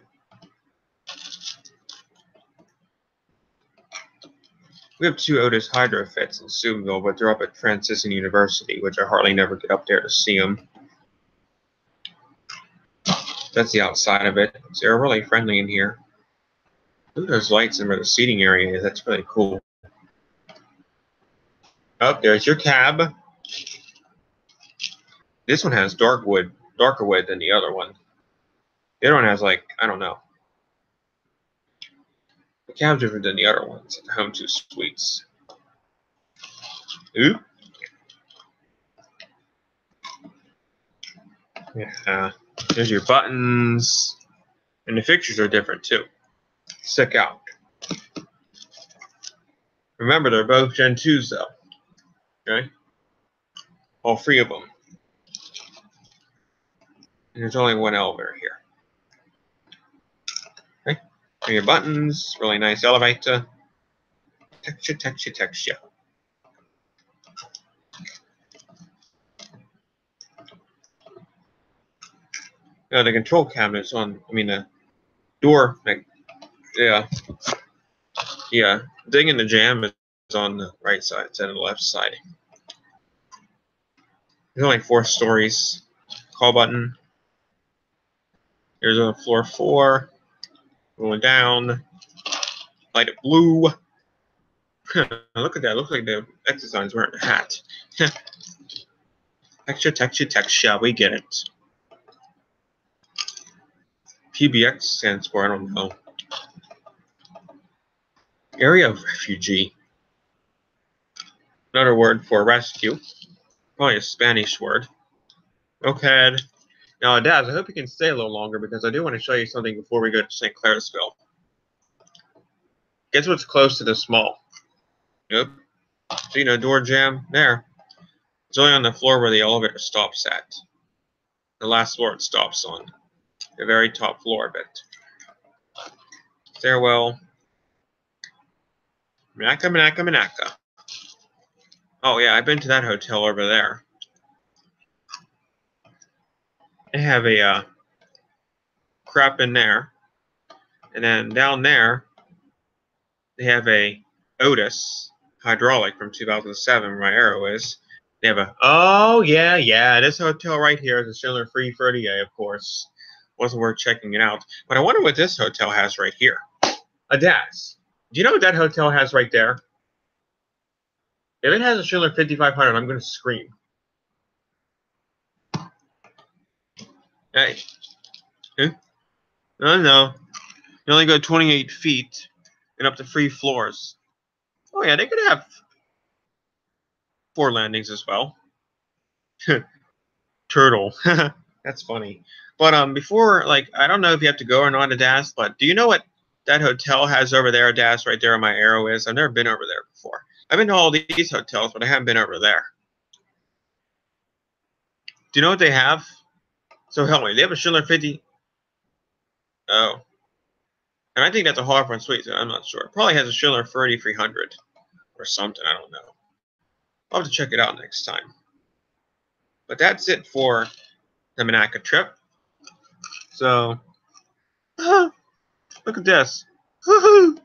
We have 2 Otis Hydra fits in Steubenville, but they're up at Franciscan University, which I hardly never get up there to see them. That's the outside of it. So they're really friendly in here. Look at those lights in where the seating area is. That's really cool. Oh, there's your cab. This one has darker wood than the other one. The other one has, like, I don't know. The cab's different than the other ones at the Home2 Suites. Ooh. Yeah. There's your buttons. And the fixtures are different too. Stick out. Remember, they're both Gen 2s though. Okay? All three of them. And there's only one elevator here. Okay? And your buttons, really nice elevator. Texture, texture, texture. The control cabinet's on, the door, yeah, ding in the jam is on the right side instead of the left side. There's only 4 stories. Call button. Here's on floor 4. Going down. Light it blue. Look at that. Looks like the exercise's wearing a hat. Texture, texture, texture. We get it. PBX stands for, I don't know. Area of refugee. Another word for rescue. Probably a Spanish word. Okay. Now, Dad, I hope you can stay a little longer because I do want to show you something before we go to St. Clairsville. Guess what's close to this mall? Yep. See, door jam there. It's only on the floor where the elevator stops at. The last floor it stops on. The very top floor of it. Stairwell. Manaka, Manaka, Manaka. Oh yeah, I've been to that hotel over there. They have a crap in there. And then down there, they have a Otis hydraulic from 2007 where my Arrow is. They have a, oh yeah, this hotel right here is a Schindler 330A, of course. Wasn't worth checking it out. But I wonder what this hotel has right here. A DAS. Do you know what that hotel has right there? If it has a Schindler 5500, I'm going to scream. Hey. No. You only go 28 feet and up to 3 floors. Oh yeah, they could have 4 landings as well. Turtle. That's funny. But before, I don't know if you have to go or not to DAS, but do you know what that hotel has over there, DAS, right there where my Arrow is? I've never been over there before. I've been to all these hotels, but I haven't been over there. Do you know what they have? So help me. They have a Schindler 50. Oh. And I think that's a Hawthorne Suite, so I'm not sure. It probably has a Schindler 3300 or something. I don't know. I'll have to check it out next time. But that's it for the Manaka trip. So, look at this. Woohoo!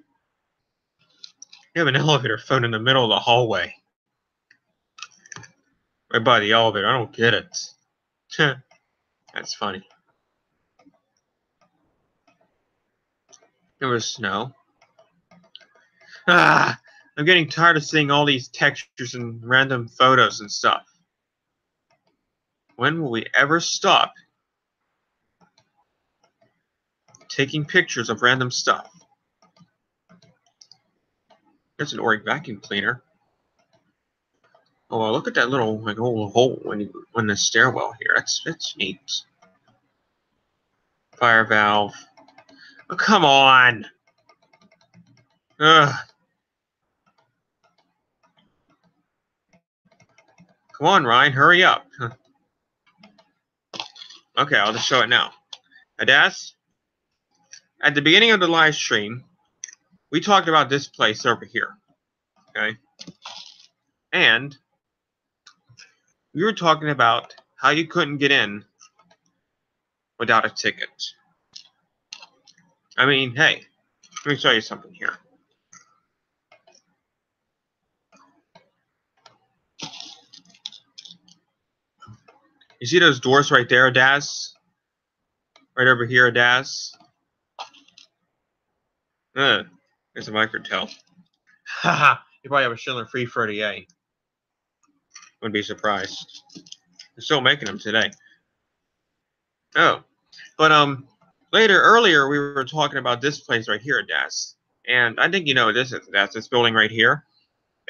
You have an elevator phone in the middle of the hallway. Right by the elevator. I don't get it. That's funny. There was snow. I'm getting tired of seeing all these textures and random photos and stuff. When will we ever stop taking pictures of random stuff? There's an Oregon vacuum cleaner. Oh, well, look at that little hole in the stairwell here. That's neat. Fire valve. Oh, come on. Ugh. Come on, Ryan, hurry up. Okay, I'll just show it now. Adas, at the beginning of the live stream, we talked about this place over here. Okay? And we were talking about how you couldn't get in without a ticket. I mean, hey, let me show you something here. You see those doors right there, Daz? Right over here, Daz? There's a microtel. Haha, you probably have a Schindler 330A. Wouldn't be surprised. They're still making them today. Oh, but earlier we were talking about this place right here, Daz. And I think you know what this is, Daz. This building right here.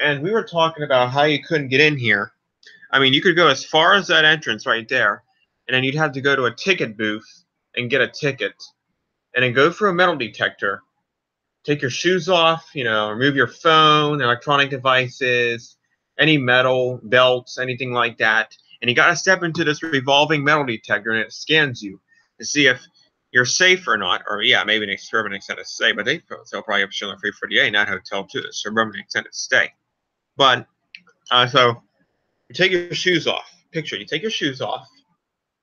and we were talking about how you couldn't get in here. I mean, you could go as far as that entrance right there, and then you'd have to go to a ticket booth and get a ticket, and then go through a metal detector, take your shoes off, remove your phone, electronic devices, any metal, belts, anything like that. And you got to step into this revolving metal detector, and it scans you to see if you're safe or not. Or, yeah, maybe an experiment extended stay, but they'll probably have Schindler 348 in that hotel, too. It's a permanent extended stay. But, so you take your shoes off. Picture, you take your shoes off,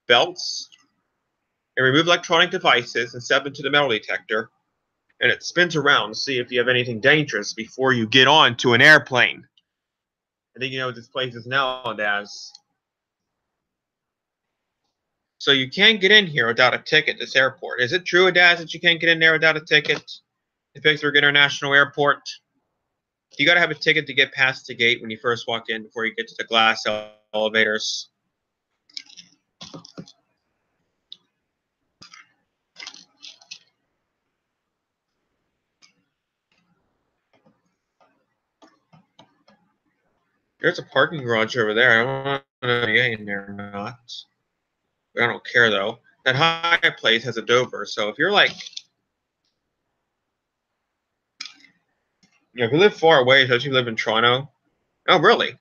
belts, and remove electronic devices and step into the metal detector. And it spins around to see if you have anything dangerous before you get on to an airplane. I think you know what this place is nowadays. So you can't get in here without a ticket, this airport. Is it true, Adaz, that you can't get in there without a ticket? The Pittsburgh International Airport? You got to have a ticket to get past the gate when you first walk in before you get to the glass elevators. There's a parking garage over there. I don't know if you get in there or not. I don't care, though. That high place has a Dover, so if you're like, if you live far away, especially if you live in Toronto. Oh, really?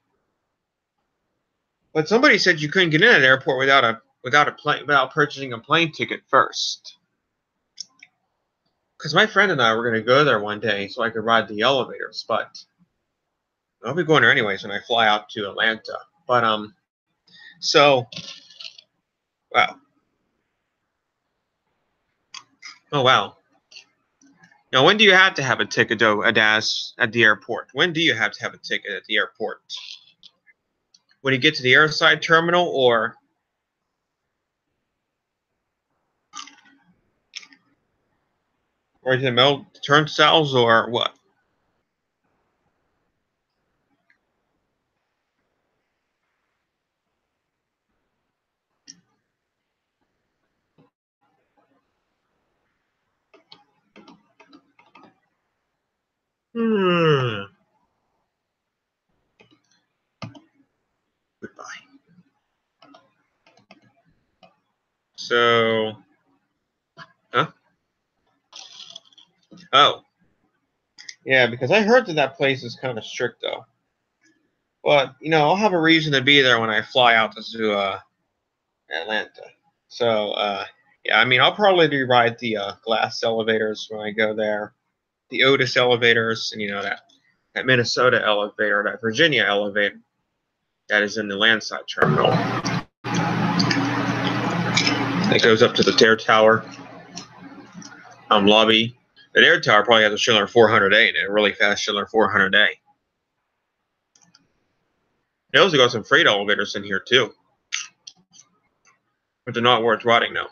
But somebody said you couldn't get in an airport without purchasing a plane ticket first. Because my friend and I were going to go there one day so I could ride the elevators, but I'll be going there anyways when I fly out to Atlanta. But so wow. Oh wow. Now, when do you have to have a ticket, though, Adaz, at the airport? When do you have to have a ticket at the airport? When you get to the airside terminal, or to the metal turnstiles, or what? Goodbye. So, huh? Oh, yeah, because I heard that place is kind of strict, though. But, I'll have a reason to be there when I fly out to Atlanta. So, yeah, I mean, I'll probably ride the glass elevators when I go there, the Otis elevators, and, that Minnesota elevator, that Virginia elevator that is in the landside terminal. It goes up to the Air Tower lobby. The Air Tower probably has a Schindler 400A in it, a really fast Schindler 400A. They also got some freight elevators in here, too. But they're not worth riding, though.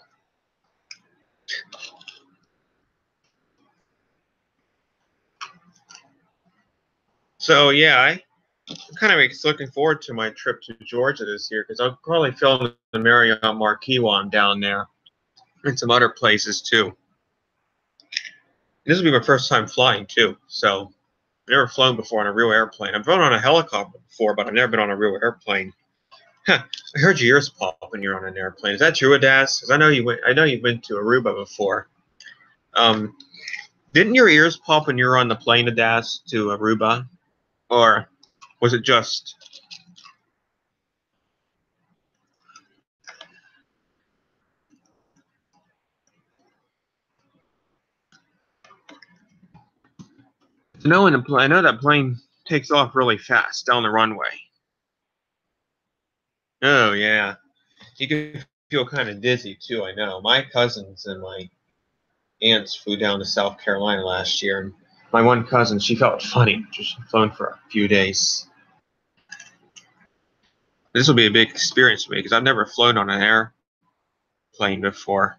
So, yeah, I'm kind of looking forward to my trip to Georgia this year because I'll probably film the Marriott Marquis while I'm down there and some other places, too. This will be my first time flying, too. So, I've never flown before on a real airplane. I've flown on a helicopter before, but I've never been on a real airplane. I heard your ears pop when you're on an airplane. Is that true, Adaz? Because I know you've been to Aruba before. Didn't your ears pop when you were on the plane, Adaz, to Aruba? Or was it just... I know that plane takes off really fast down the runway. Oh, yeah. You can feel kind of dizzy, too, I know. My cousins and my aunts flew down to South Carolina last year, and my one cousin, she felt funny. She's flown for a few days. This will be a big experience for me because I've never flown on an airplane before.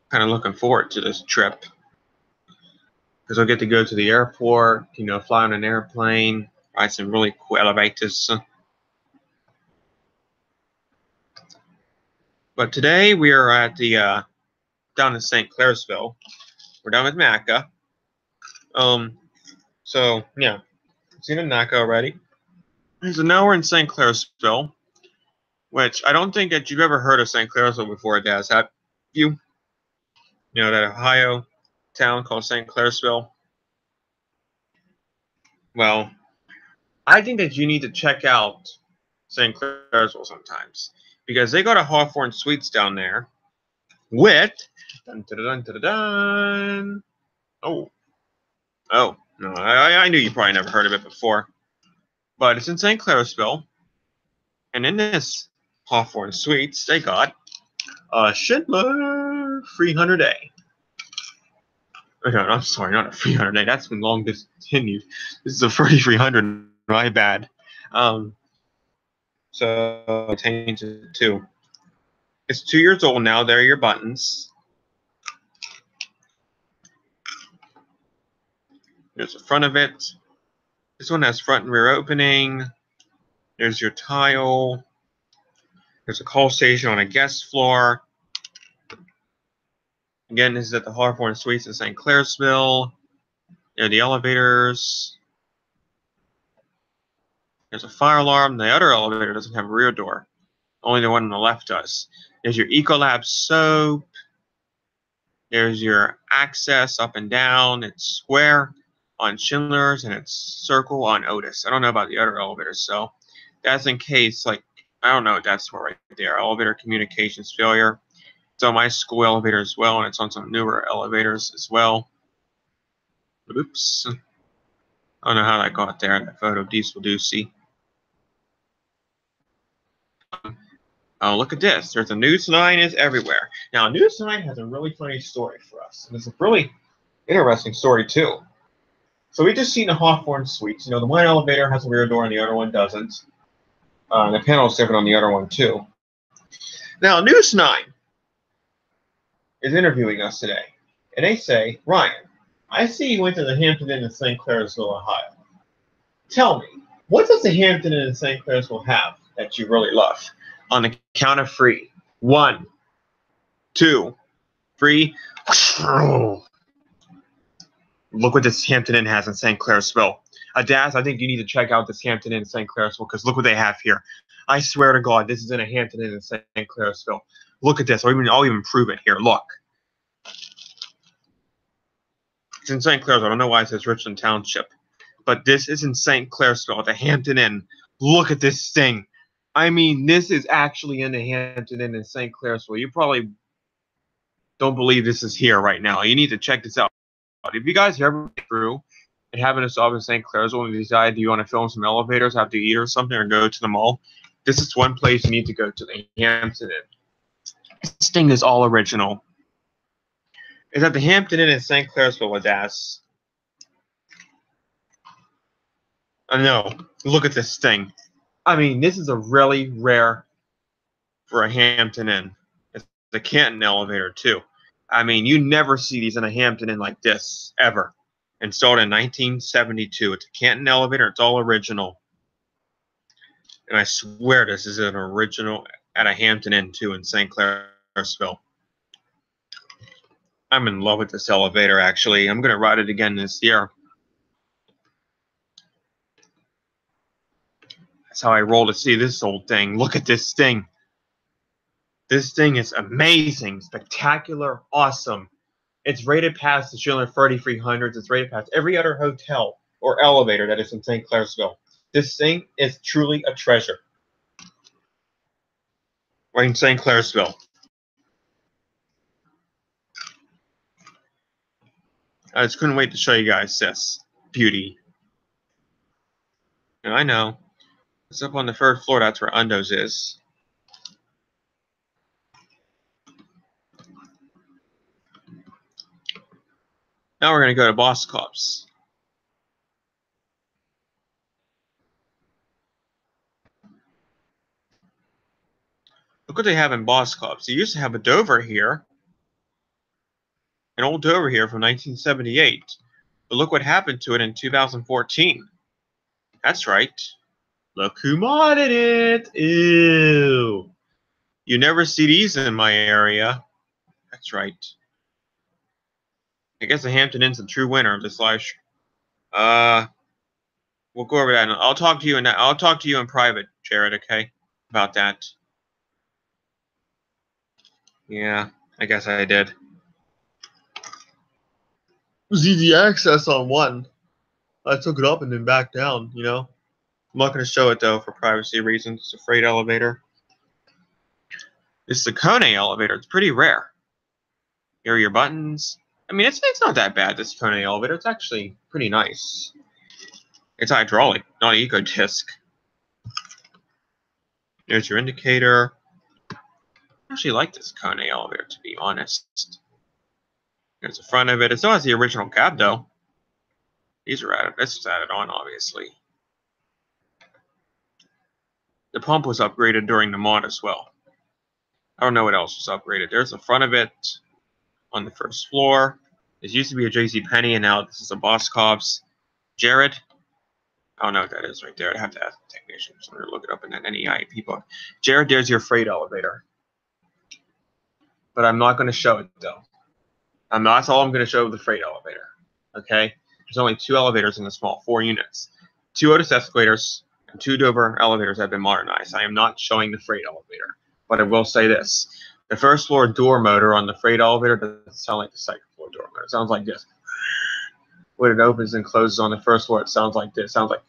Kind of looking forward to this trip because I'll get to go to the airport, fly on an airplane, ride some really cool elevators. But today we are at the down in St. Clairsville. We're down with Macca. So yeah, seen Naka already. So now we're in St. Clairsville, which I don't think that you've ever heard of St. Clairsville before, Daz. Have you? You know, that Ohio town called St. Clairsville? Well, I think that you need to check out St. Clairsville sometimes because they got a Hawthorne Suites down there with dun, dun, dun, dun, dun, dun. Oh no, I knew you probably never heard of it before, but it's in St. Clairsville, and in this Hawthorne Suites they got a Schindler 300A. Okay, I'm sorry, not a 300A. That's been long discontinued. This is a 3300. My bad. So I changed it too. It's 2 years old now. There are your buttons. There's the front of it. This one has front and rear opening. There's your tile. There's a call station on a guest floor. Again, this is at the Hawthorne Suites in St. Clairsville. There are the elevators. There's a fire alarm. The other elevator doesn't have a rear door. Only the one on the left does. There's your Ecolab soap. There's your access up and down. It's square on Schindler's and it's circle on Otis. I don't know about the other elevators, so that's in case, like, I don't know, that's right there. Elevator communications failure. It's on my school elevator as well, and it's on some newer elevators as well. Oops. I don't know how that got there in that photo. Diesel Doocy. Oh, look at this. There's a News 9 is everywhere. Now, News 9 has a really funny story for us. And it's a really interesting story, too. So we just seen the Hawthorne Suites. You know, the one elevator has a rear door and the other one doesn't. And the panel is different on the other one, too. Now, News 9 is interviewing us today. And they say, Ryan, I see you went to the Hampton Inn in St. Clairsville, Ohio. Tell me, what does the Hampton Inn in St. Clairsville have that you really love? On the count of 3. 1, 2, 3. Look what this Hampton Inn has in St. Clairsville. Daz, I think you need to check out this Hampton Inn in St. Clairsville because look what they have here. I swear to God, this is in a Hampton Inn in St. Clairsville. Look at this. I'll even prove it here. Look. It's in St. Clairsville. I don't know why it says Richland Township. But this is in St. Clairsville at the Hampton Inn. Look at this thing. I mean, this is actually in the Hampton Inn in St. Clairsville. You probably don't believe this is here right now. You need to check this out. If you guys are ever through and having a stop in St. Clairsville and you decide, do you want to film some elevators, have to eat or something, or go to the mall, this is one place you need to go to, the Hampton Inn. This thing is all original. It's at the Hampton Inn in St. Clairsville, Daz. I know. Look at this thing. I mean, this is a really rare for a Hampton Inn. It's the Canton elevator, too. I mean, you never see these in a Hampton Inn like this, ever. Installed in 1972. It's a Canton elevator. It's all original. And I swear this is an original at a Hampton Inn, too, in St. Clairsville. I'm in love with this elevator, actually. I'm going to ride it again this year. That's how I roll to see this old thing. Look at this thing. This thing is amazing, spectacular, awesome. It's rated past the Schindler 3300s. It's rated past every other hotel or elevator that is in St. Clairsville. This thing is truly a treasure. Right in St. Clairsville. I just couldn't wait to show you guys this beauty. And I know. It's up on the 3rd floor. That's where Undo's is. Now we're going to go to Boss Cops. Look what they have in Boss Cops. They used to have a Dover here. An old Dover here from 1978. But look what happened to it in 2014. That's right. Look who modded it. Ew. You never see these in my area. That's right. I guess the Hampton Inn's a true winner of this live We'll go over that. I'll talk to you in private, Jared. Okay, about that. Yeah, I guess I did. It was easy access on one. I took it up and then back down. You know, I'm not going to show it though for privacy reasons. It's a freight elevator. It's the Kone elevator. It's pretty rare. Here are your buttons. I mean, it's not that bad. This Kone elevator. It's actually pretty nice. It's hydraulic, not eco disc. There's your indicator. I actually like this Kone elevator, to be honest. There's the front of it. It still has the original cab, though. These are added. This is added on, obviously. The pump was upgraded during the mod as well. I don't know what else was upgraded. There's the front of it on the first floor. This used to be a JCPenney, and now this is a Boss Cobbs. Jared. I don't know what that is right there. I'd have to ask the technician. So I'm going to look it up in that NEIP book. Jared, there's your freight elevator. But I'm not going to show it, though. That's all I'm going to show the freight elevator. Okay? There's only 2 elevators in the small, 4 units. 2 Otis escalators and 2 Dover elevators have been modernized. I am not showing the freight elevator. But I will say this. The first floor door motor on the freight elevator doesn't sound like the second floor door motor. It sounds like this. When it opens and closes on the first floor, it sounds like this. It sounds like...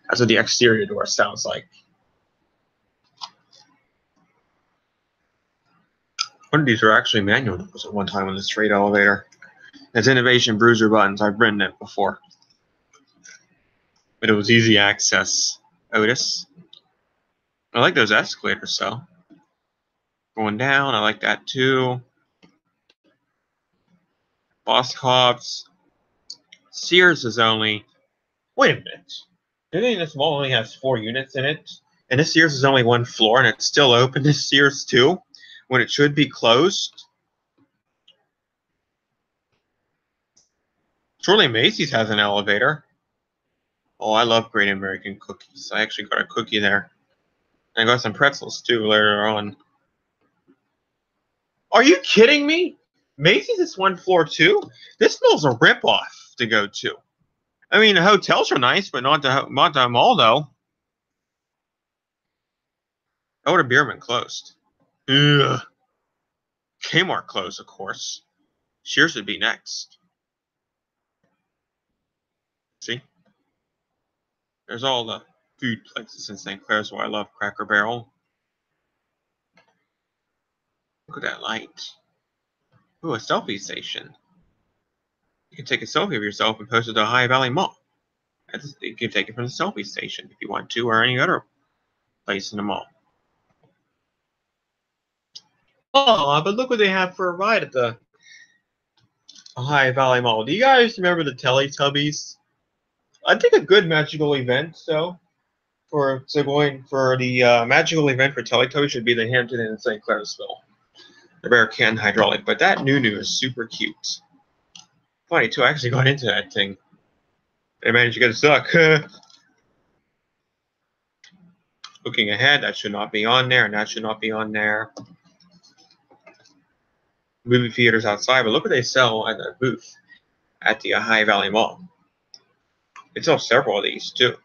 That's what the exterior door sounds like. One of these are actually manual doors at one time on this freight elevator. It's Innovation Bruiser buttons. I've written it before. But it was easy access. Otis. I like those escalators, though. Going down, I like that too. Boss Cobbs. Sears is only... Wait a minute. Do you think this mall only has 4 units in it? And this Sears is only 1 floor and it's still open to Sears too? When it should be closed? Surely Macy's has an elevator. Oh, I love Great American cookies. I actually got a cookie there. And I got some pretzels too later on. Are you kidding me? Macy's is 1 floor too? This mall's a ripoff to go to. I mean, the hotels are nice, but not the mall though. Oh, the Beerman closed. Ugh. Kmart closed, of course. Sears would be next. See? There's all the food places in St. Clair's where I love Cracker Barrel. Look at that light. Ooh, a selfie station. You can take a selfie of yourself and post it to High Valley Mall. You can take it from the selfie station if you want to, or any other place in the mall. Oh, but look what they have for a ride at the High Valley Mall. Do you guys remember the Teletubbies? I think a good magical event, so going for the magical event for Teletubbies should be the Hampton Inn in St. Clairsville. The Bear Can Hydraulic, but that Nunu is super cute. Funny too, I actually got into that thing. I managed to get stuck. Looking ahead, that should not be on there, and that should not be on there. Movie theaters outside, but look what they sell at the booth at the High Valley Mall. They sell several of these too.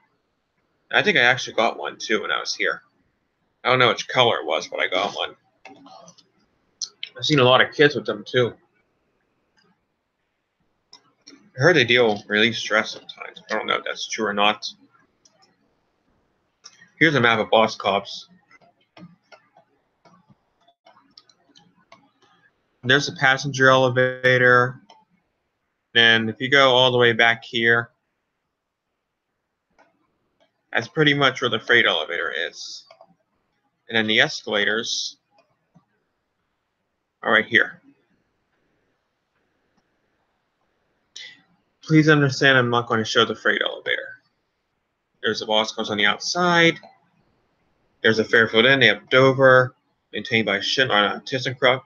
I think I actually got one too when I was here. I don't know which color it was, but I got one. I've seen a lot of kids with them too. I heard they deal with relief stress sometimes. I don't know if that's true or not. Here's a map of Boss Cobbs. There's a passenger elevator. And if you go all the way back here, that's pretty much where the freight elevator is. And then the escalators are right here. Please understand I'm not going to show the freight elevator. There's a Boss Cobbs on the outside. There's a Fairfield Inn. They have Dover, maintained by ThyssenKrupp.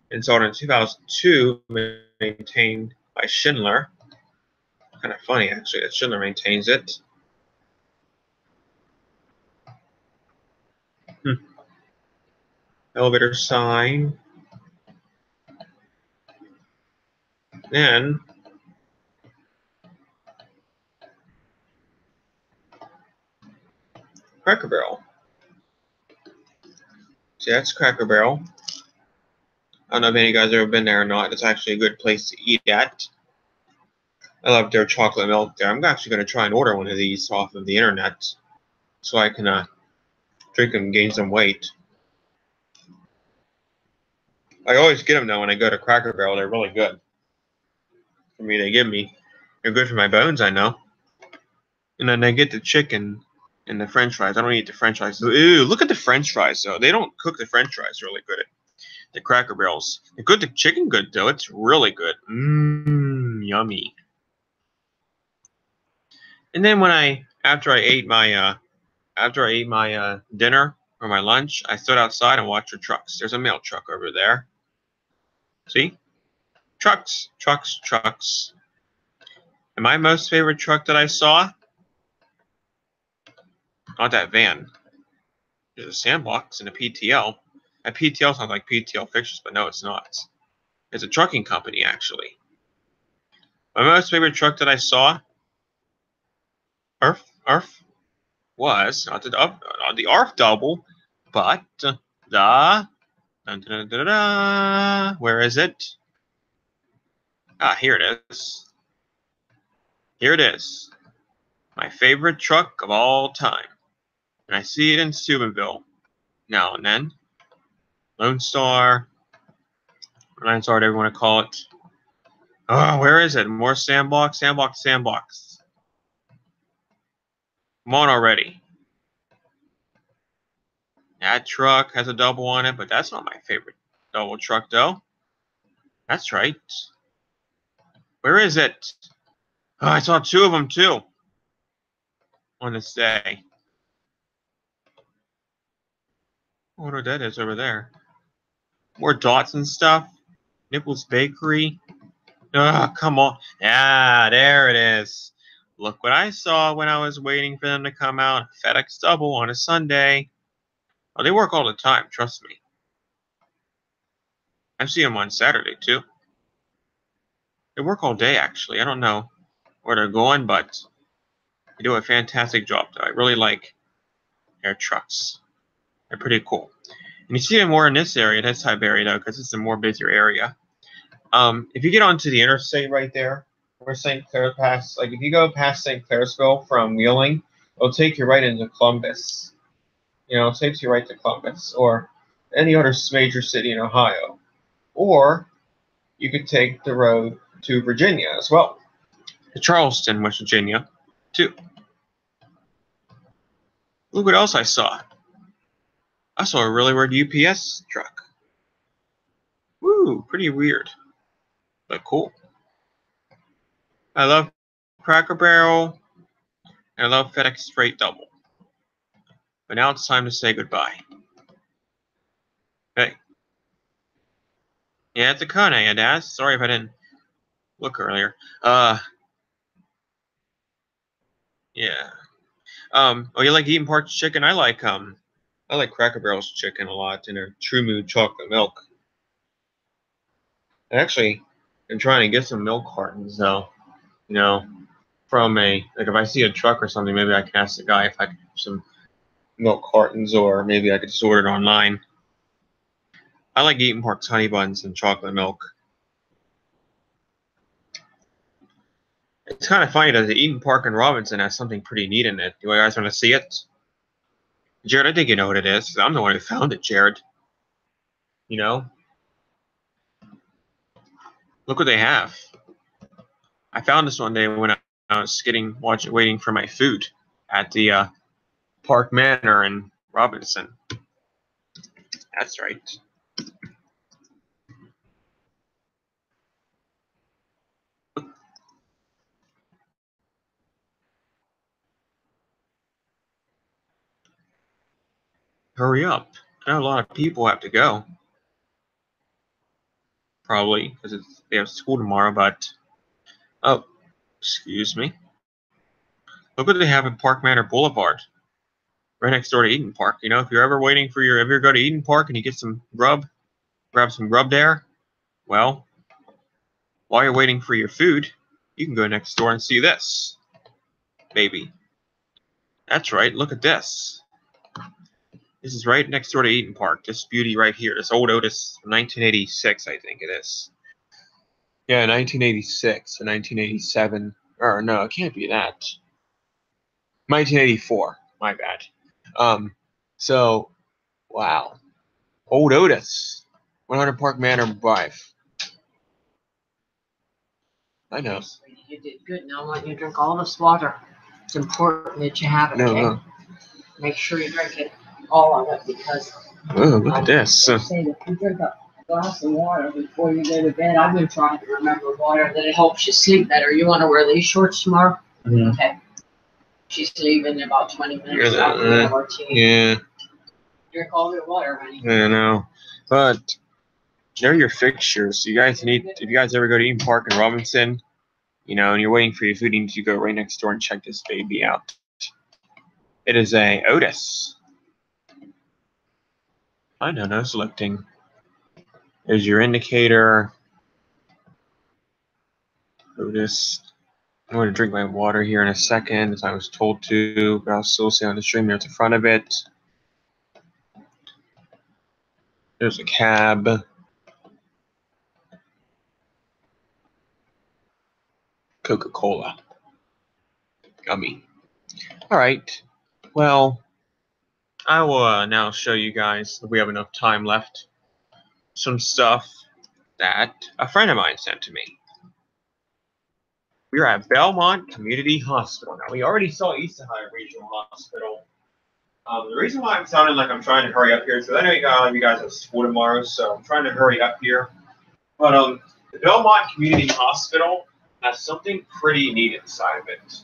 Installed in 2002, maintained by Schindler. Kind of funny, actually, that Schindler maintains it. Elevator sign. Then Cracker Barrel. See, that's Cracker Barrel. I don't know if any of you guys have ever been there or not. It's actually a good place to eat at. I love their chocolate milk there. I'm actually going to try and order one of these off of the internet so I can drink them and gain some weight. I always get them though when I go to Cracker Barrel. They're really good. For me, they're good for my bones, I know. And then I get the chicken and the French fries. I don't eat the French fries. Ew, look at the French fries though. They don't cook the French fries really good at the Cracker Barrels. They're good. The chicken good though. It's really good. Yummy. And then after I ate my dinner or my lunch, I stood outside and watched the trucks. There's a mail truck over there. See? Trucks, trucks, trucks. And my most favorite truck that I saw, not that van. There's a Sandbox and a PTL. That PTL sounds like PTL Fixtures, but no, it's not. It's a trucking company, actually. My most favorite truck that I saw, was not the ARF double, but where is it? Here it is. Here it is. My favorite truck of all time. And I see it in Steubenville now and then. Lone Star, whatever you want to call it. Oh, where is it? More Sandbox, Sandbox, Sandbox. Come on already. That truck has a double on it, but that's not my favorite double truck, though. That's right. Where is it? Oh, I saw two of them, too, on this day. I wonder what that is over there. More dots and stuff. Nichols Bakery. Oh, come on. Yeah, there it is. Look what I saw when I was waiting for them to come out. FedEx Double on a Sunday. Oh, they work all the time, trust me. I see them on Saturday, too. They work all day, actually. I don't know where they're going, but they do a fantastic job, though. I really like their trucks. They're pretty cool. And you see them more in this area, that's Highbury, though, because it's a more busier area. If you get onto the interstate right there, where St. Clair Pass, like if you go past St. Clairsville from Wheeling, it'll take you right into Columbus. You know, it takes you right to Columbus or any other major city in Ohio. Or you could take the road to Virginia as well, to Charleston, West Virginia, too. Look what else I saw. I saw a really weird UPS truck. Woo, pretty weird, but cool. I love Cracker Barrel, and I love FedEx Freight Double. But now it's time to say goodbye. Hey. Yeah, it's a Kone, Daz. Sorry if I didn't look earlier. Yeah. Oh, you like Eaton Park's chicken? I like Cracker Barrel's chicken a lot, and their True Mood chocolate milk. I actually am trying to get some milk cartons though. You know, from if I see a truck or something, maybe I can ask the guy if I can have some milk cartons, or maybe I could just order it online. I like Eaton Park's honey buns and chocolate milk. It's kind of funny that the Eaton Park and Robinson has something pretty neat in it. Do you guys want to see it? Jared, I think you know what it is. I'm the one who found it, Jared. You know? Look what they have. I found this one day when I was waiting for my food at the Park Manor in Robinson. That's right. Hurry up. I know a lot of people have to go. Probably, because they have school tomorrow, but... Oh, excuse me. Look what they have in Park Manor Boulevard. Right next door to Eaton Park. You know, if you're ever waiting for if you go to Eaton Park and you get some grub, grab some grub there, well, while you're waiting for your food, you can go next door and see this. Baby. That's right, look at this. This is right next door to Eaton Park. This beauty right here. This old Otis from 1986, I think it is. Yeah, 1986 or 1987. Or no, it can't be that. 1984. My bad. So, wow. Old Otis. 100 Park Manor Drive. I know. You did good. Now I want you to drink all this water. It's important that you have it, No, okay? no. Make sure you drink it, all of it, because Oh, look at this. they say that if you drink a glass of water before you go to bed, I've been trying to remember water, that it helps you sleep better. You want to wear these shorts tomorrow? Mhm. Okay. She's leaving in about 20 minutes after we have our tea. Yeah, Drink all your water, honey. I know. But they're your fixtures. You guys need, if you guys ever go to Eaton Park in Robinson, you know, and you're waiting for your food, you need to go right next door and check this baby out. It is a Otis. I know, no selecting. There's your indicator. Otis. I'm going to drink my water here in a second, as I was told to, but I'll still see on the stream there at the front of it. There's a cab. Coca-Cola. Gummy. All right. Well, I will now show you guys, if we have enough time left, some stuff that a friend of mine sent to me. We're at Belmont Community Hospital. Now, we already saw East Ohio Regional Hospital. The reason why I'm sounding like I'm trying to hurry up here is because I know you guys have school tomorrow, so I'm trying to hurry up here. But the Belmont Community Hospital has something pretty neat inside of it.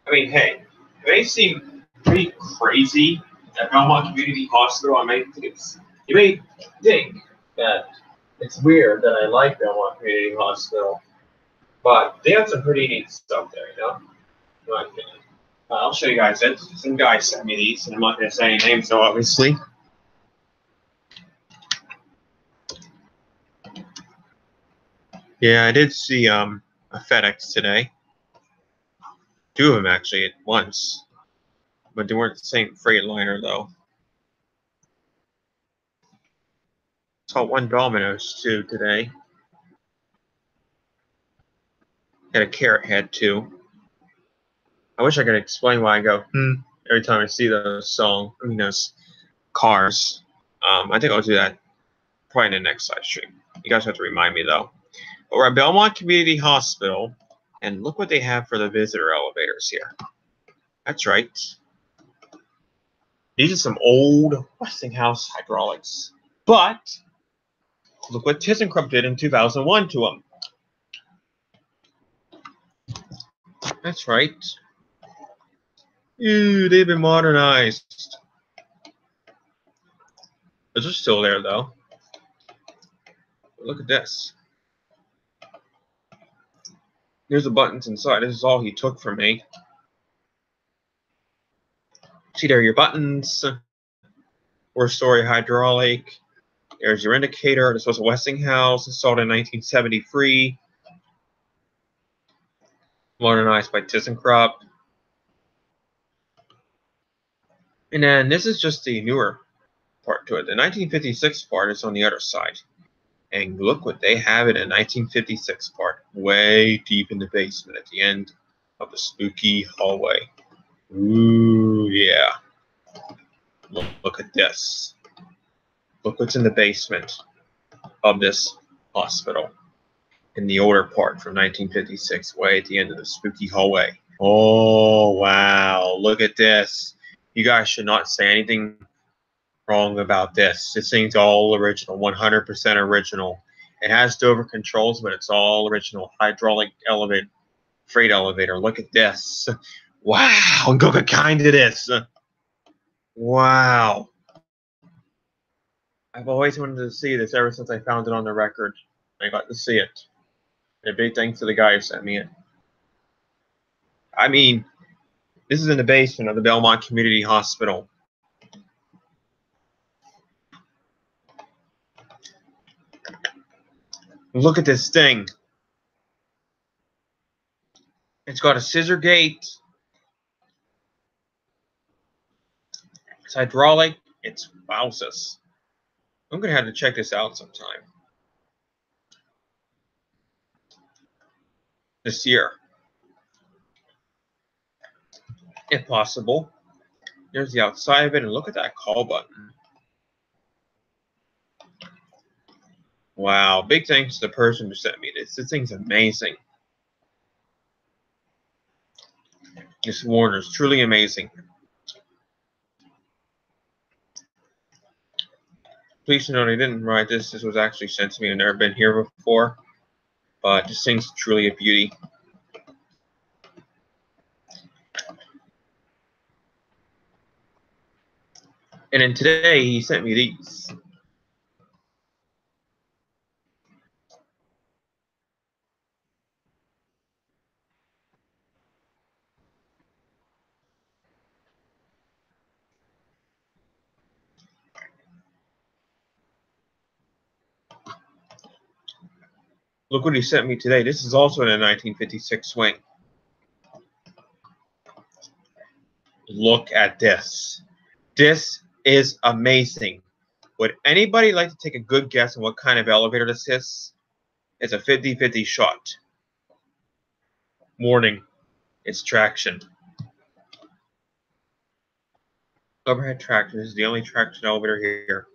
I mean, hey, it may seem pretty crazy at Belmont Community Hospital. You may think that it's weird that I like Belmont Community Hospital, but they have some pretty neat stuff there, you know? In my opinion. I'll show you guys it. Some guy sent me these, and I'm not going to say any names, though, obviously. Yeah, I did see a FedEx today. 2 of them, actually, at once. But they weren't the same freight liner, though. Saw 1 Domino's, too, today. Got a carrot head, too. I wish I could explain why I go, every time I see those cars. I think I'll do that probably in the next live stream. You guys have to remind me, though. But we're at Belmont Community Hospital, and look what they have for the visitor elevators here. That's right. These are some old Westinghouse hydraulics. But look what ThyssenKrupp did in 2001 to them. That's right. Ew, they've been modernized. Those are still there, though. Look at this. Here's the buttons inside. This is all he took from me. See, there are your buttons. 4-story hydraulic. There's your indicator. This was a Westinghouse, installed in 1973. Modernized by ThyssenKrupp. And then this is just the newer part to it. The 1956 part is on the other side. And look what they have in a 1956 part. Way deep in the basement at the end of the spooky hallway. Ooh, yeah. Look at this. Look what's in the basement of this hospital. In the older part from 1956, way at the end of the spooky hallway. Oh, wow. Look at this. You guys should not say anything wrong about this. This thing's all original, 100% original. It has Dover controls, but it's all original. Hydraulic elevator, freight elevator. Look at this. Wow. And look what kind it is. Wow. I've always wanted to see this ever since I found it on the record. I got to see it. And a big thanks to the guy who sent me it. I mean, this is in the basement of the Belmont Community Hospital. Look at this thing. It's got a scissor gate. It's hydraulic. It's wowzers. I'm going to have to check this out sometime. This year. If possible. There's the outside of it, and look at that call button. Wow, big thanks to the person who sent me this. This thing's amazing. This Warner's truly amazing. Please note I didn't write this. This was actually sent to me. I've never been here before. But this thing's truly a beauty. And then today he sent me these. Look what he sent me today. This is also in a 1956 swing. Look at this. This is amazing. Would anybody like to take a good guess on what kind of elevator this is? It's a 50-50 shot. Warning, it's traction. Overhead traction. This is the only traction elevator here.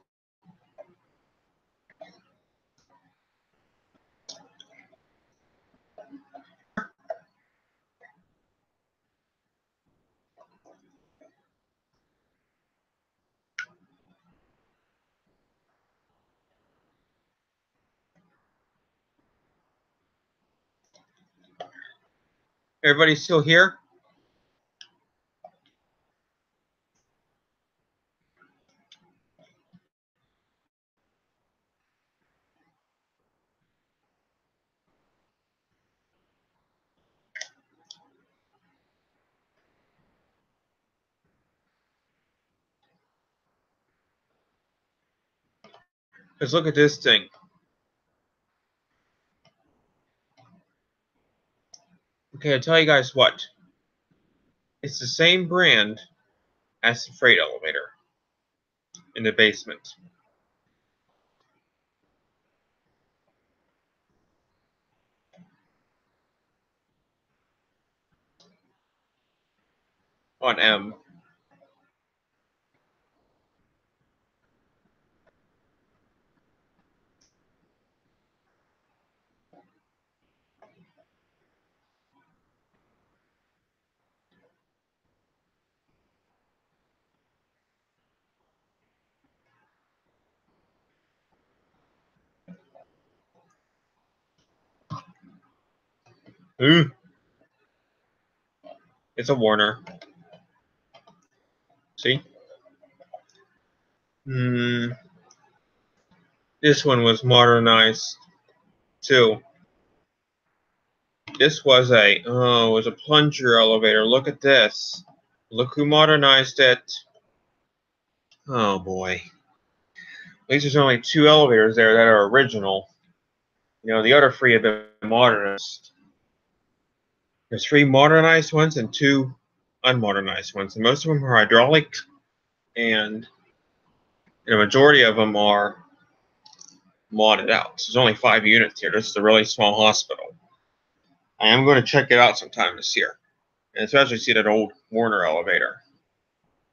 Everybody still here? Let's look at this thing. Okay, I'll tell you guys what. It's the same brand as the freight elevator in the basement. On M. Ooh. It's a Warner. See? This one was modernized too. This was it was a plunger elevator. Look at this. Look who modernized it. Oh boy. At least there's only 2 elevators there that are original. You know, the other 3 have been modernized. There's 3 modernized ones and 2 unmodernized ones. And most of them are hydraulic, and the majority of them are modded out. So there's only 5 units here. This is a really small hospital. I am going to check it out sometime this year. And especially see that old Warner elevator.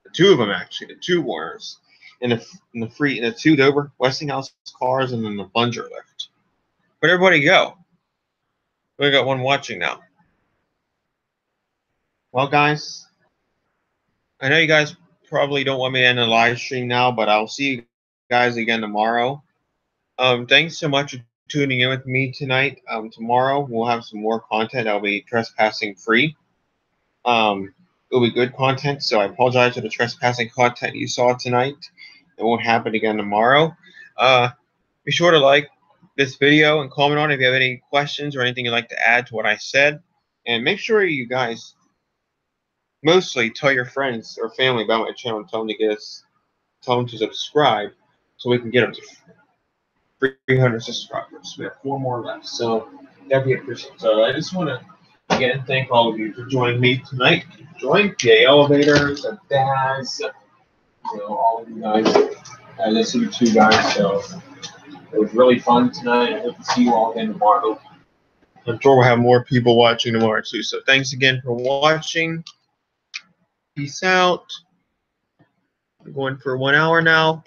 The 2 of them, actually. The 2 Warners. And the 2 Dover Westinghouse cars, and then the plunger lift. Where'd everybody go? We got one watching now. Well, guys, I know you guys probably don't want me to end the live stream now, but I'll see you guys again tomorrow. Thanks so much for tuning in with me tonight. Tomorrow we'll have some more content that'll be trespassing free. It'll be good content, so I apologize for the trespassing content you saw tonight. It won't happen again tomorrow. Be sure to like this video and comment on it if you have any questions or anything you'd like to add to what I said. And make sure you guys mostly tell your friends or family about my channel and tell them to subscribe so we can get up to 300 subscribers. We have 4 more left, so that'd be appreciated. So I just want to again thank all of you for joining me tonight. Join the elevators, the dads, all of you guys. I listened to you guys, so it was really fun tonight. I hope to see you all again tomorrow. I'm sure we'll have more people watching tomorrow too. So thanks again for watching. Peace out. I'm going for 1 hour now.